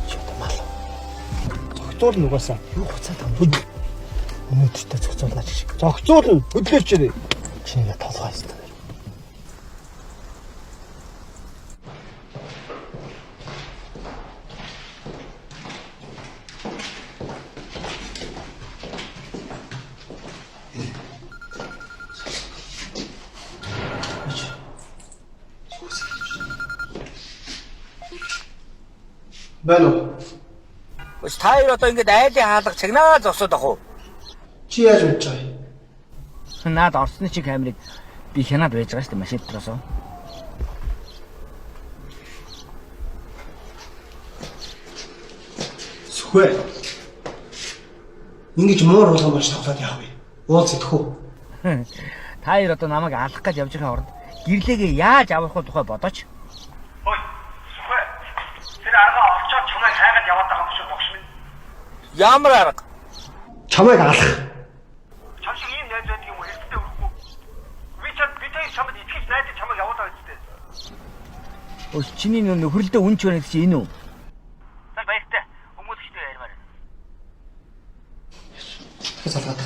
Чөт мал. Зохицуулна угаасаа. Юу хуцаад байгаа юм. Өнөөдөртөө зохицуулаач шиг. Зохицуулна. Хөдлөөчээрэй. Чиний толгой хэвээр. Байна уу? Ус таяр одоо ингэж айлын хаалга сигнал зогсоод ах уу? Чи яаж мэдж байгаа юм? Наад орсны чи камерыг би хянаад байж байгаа шүү дээ машин дотроос. Сүхвэ. Ингэж муур болгон болж тоглоод яах вэ? Уулз идэхгүй. Таяр одоо намайг алах гэж явж байгаа оронд гэрлээгээ яаж аврах вэ тухай бодооч. Хой. Сүхвэ. Тэр арга олчоод чамайг хайгаад яваад байгаа юм шүү богш минь. Ямар арга? Чамайг алах. Чам шиг ийм найз байдаг юм хэлбэртэй өрөхгүй. Би тэр чамд итгэж найдаж чамайг яваад байгаа үстэй. Ус чиний нөхрөлдөө үнч байна гэж энэ үү? За баяртай. Хүмүүс ихтэй ярмаар. Залгаад.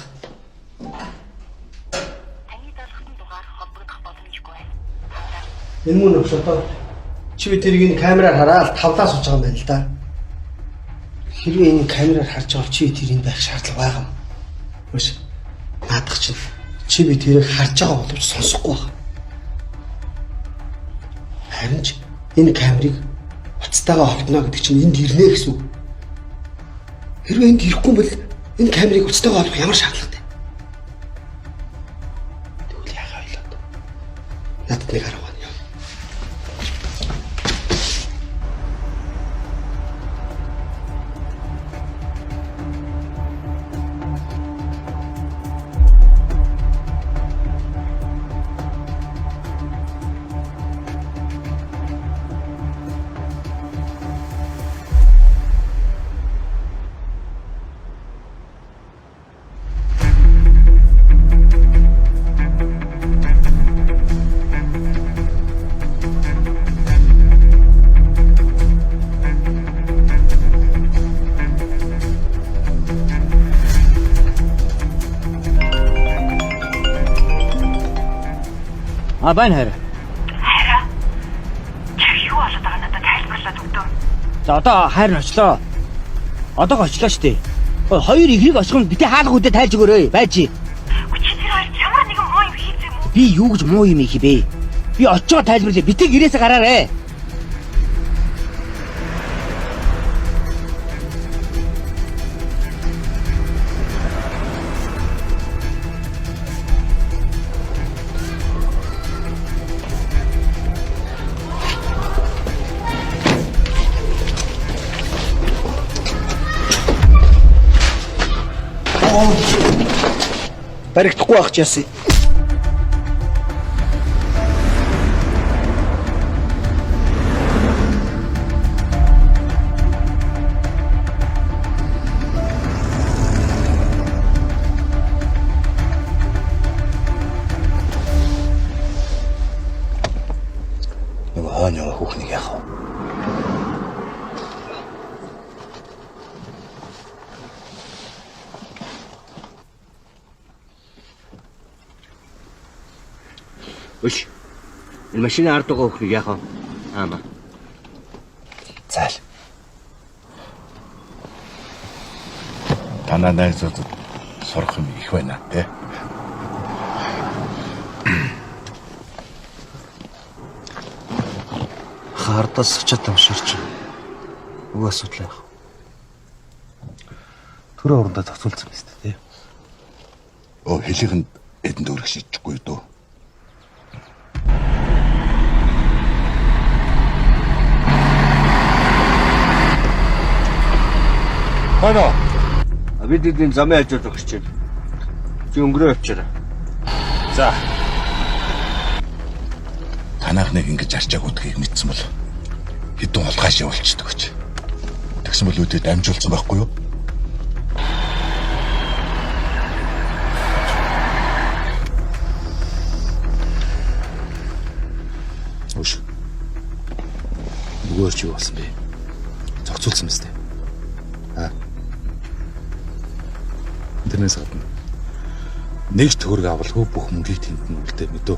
Таны дарахтан дугаар холбогдох боломжгүй байна. Энэ мөн өгш одоо чи би тэрийг камераар хараад тавлаа сууж байгаа юм байна л да. Хэрвээ энэ камераар харж байгаа чи тэрийг байх шаардлага байгаа юм. Биш. Наадах чинь чи би тэрийг харж байгаа боловч сонсохгүй байна. Харин ч энэ камерыг уцтайгаа олдно гэдэг чинь энд ирнэ гэсэн үг. Хэрвээ энд ирэхгүй бол энэ камерыг уцтайгаа олох ямар шаардлагатай? Тэгвэл яахаа ойлоод. Надад нэг хараа. Байна хайр. Хайраа. Чи юу болоод байгаа надад тайлбарлаад өгдөө. За одоо хайр нь очлоо. Одоо очлоо штэ. Хоёр ихийг очихын битээ хаалга үдэ тайлж өгөөрэй. Байж. Чи тэр хоёр ямар нэгэн муу юм хийсэн юм уу? Би юу гэж муу юм хийх бэ? Би очоо тайлбарлая. Битээ гэрээсээ гараарэ. баригдахгүй байх ч яасан. Нөгөө хойно хүүхнийг яах вэ? Өш. Энэ машины ард байгаа хүүхнийг яах вэ? Аама. Зайл. Танаа найзуудад сурах юм их байна тий. Хардас сочод амширч. Уг асуудал яах вэ? Төрөө орондоо зохицуулсан биз дээ тий. Хэлийнхэнд эдэнд өрөх шийдчихгүй дөө. Хано. Бид эдийн замын хажууд өгч чинь. Чи өнгөрөө явчаарай. За. Танах нэг ингэж арчааг үдгийг мэдсэн бол хэдэн холгааш явуулчихдаг гэж. Тэгсэн бол үүдээ дамжуулсан байхгүй юу? Өш. Нөгөө чи юу болсон бэ? Зохицуулсан мэт. Тэрнээс гадна нэг төгрөг авалгүй бүх мөнгийг тэнд нь үлдээ мэдөө.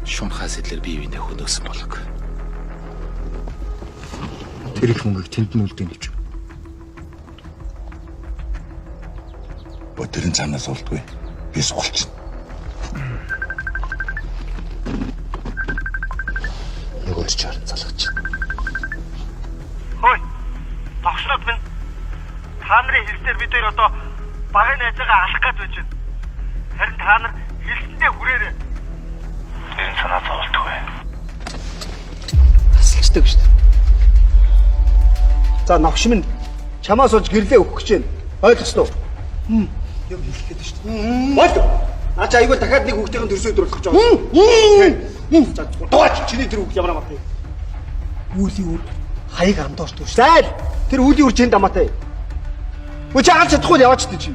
Шунхаас илэр бие биенээ хөнөөсөн болог. Тэр их мөнгийг тэнд нь үлдээ гэж. Тэрэн цаанаас болдгүй. Би суулч. Нөгөө ч харин залгаж. Хөөе. Тогшнод минь. Та нарын хэлсээр бид хоёр одоо багын найзаагаа алах гэж байж байна. Харин та нар хэлсэндээ хүрээрээ. Тэрэн цаанаас болдгүй. Асалчдаг шүү дээ. За новш минь чамаас олж гэрлээ өгөх гэж байна. Ойлгосноо? Яг хэлэх гээд шүү дээ. Бол. Наач айгүй дахиад нэг хүүхдийн төрсөд өдрөх гэж байгаа. За дууч чиний тэр хүүхд ямар амаатай. Үүлийн үр хаяг амдууш шүү дээ. Тэр үүлийн үр чинь дамаатай. Үгүй чи алж чадахгүй яваач дээ чи.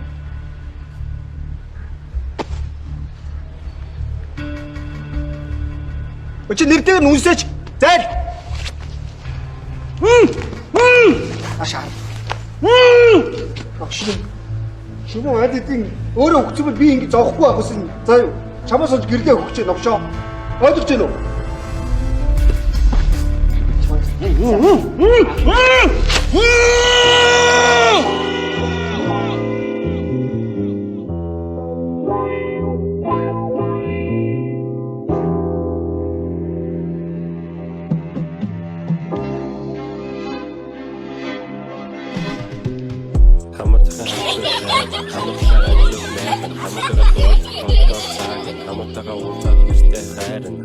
Өчи нэртэйг нь үнсээч. Зайл. Ашаа. Агш. Шүмэн адидын өөрөө өгцөмөр би ингэ зовхгүй байх гэсэн. За юу. Чамаас олж гэрлээ өгч чинь новшоо. Ойлгож байна уу?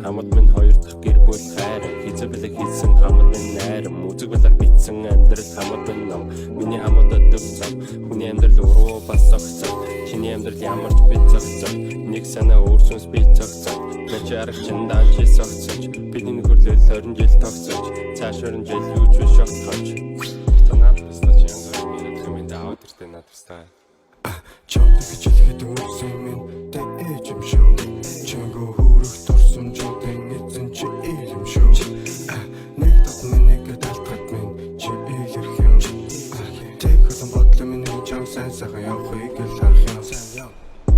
Хамт минь хоёр дахь гэр бүл хайран хизэбэлэг хийсэн хамт минь найрам үзэг балар битсэн амьдрал хамт минь ном миний хамт өдөв зам хүний амьдрал уруу бас зогцоо чиний амьдрал ямарч би зогцоо нэг санаа өөрсөнс би зогцоо начаарах чин даанчи зогцооч бидний хөрлөл 20 жил тогцооч цааш 20 жил юу ч биш шогцооч танаад бастаж янз бүрийн комент аудиортэй надвстай чамд гэж хэлгээд өгсөн минь дээж юм шүү чанго хүрэх турсан чамтай эзэн чи ийм шүү нэг татмыг талтгад минь чи илэрх юм тэг хөсөн бодлоо миний чам сайхан явахыг л харах юм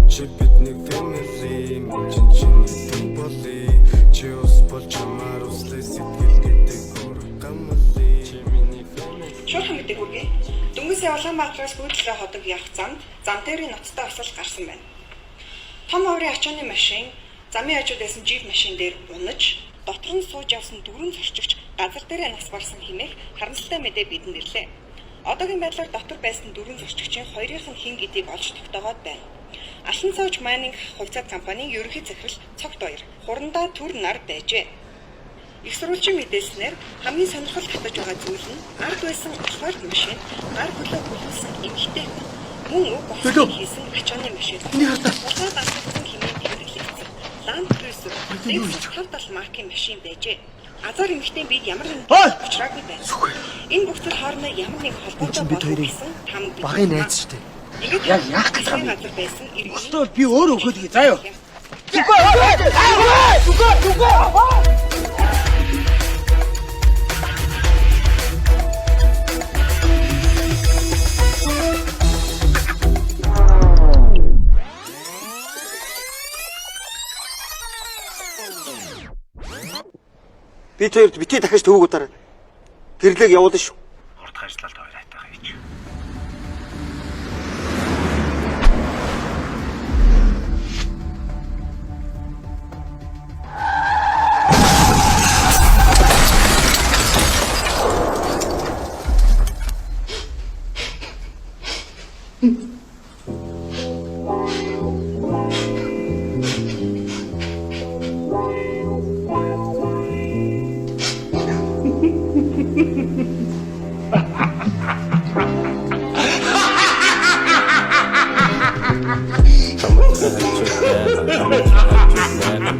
чи бидний family чинь боли чи ус бол чамаар услээ сэтгэл гэдэг гамли чи миний family Шуухан гэдэг үгүй. Дөнгөсөө Улаанбаатараас Гүйтлэрээ ходог явах замд зам дээрийн ноцтой осол гарсан байна. Том оврын ачааны машин замын хажууд байсан жип машин дээр унаж, дотор нь сууж явсан дөрвөн зорчигч газар дээрээ нас барсан хэмээх харамсалтай мэдээ бидэнд ирлээ. Одоогийн байдлаар дотор байсан дөрвөн зорчигчийн хоёрынх нь хэн гэдгийг олж тогтоогоод байна. Алтан цавж майнинг хувьцаат компанийн ерөнхий захирал Цогт Баяр хурандаа төр нар байжээ. Их сурвалжийн мэдээлснээр хамгийн сонирхол татаж байгаа зүйл нь ард байсан асфальт машин гар хөлөө хөлүүлсэн эмэгтэй хүн Мөн уг босон хийсэн ачааны машин. Энийг хардаа. Улаан даасан хэмээн хэрэглэгдсэн. Land Cruiser 5 маркийн машин байжээ. Азар эмэгтэй бид ямар нэгэн учраагүй байсан. Энэ бүх төр хоорондоо ямар нэг холбоотой болсон там багын найз шүү дээ. Ингээд яах гэж байгаа газар байсан. Өстөө би өөр өгөөд гээ заа юу. Би хоёрт битгий дахиж төвөг удаарай. Гэрлэг явуулна шүү. Урд ажиллалт хоёр хайтайгаа хийж.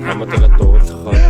Хамтдаа дуулах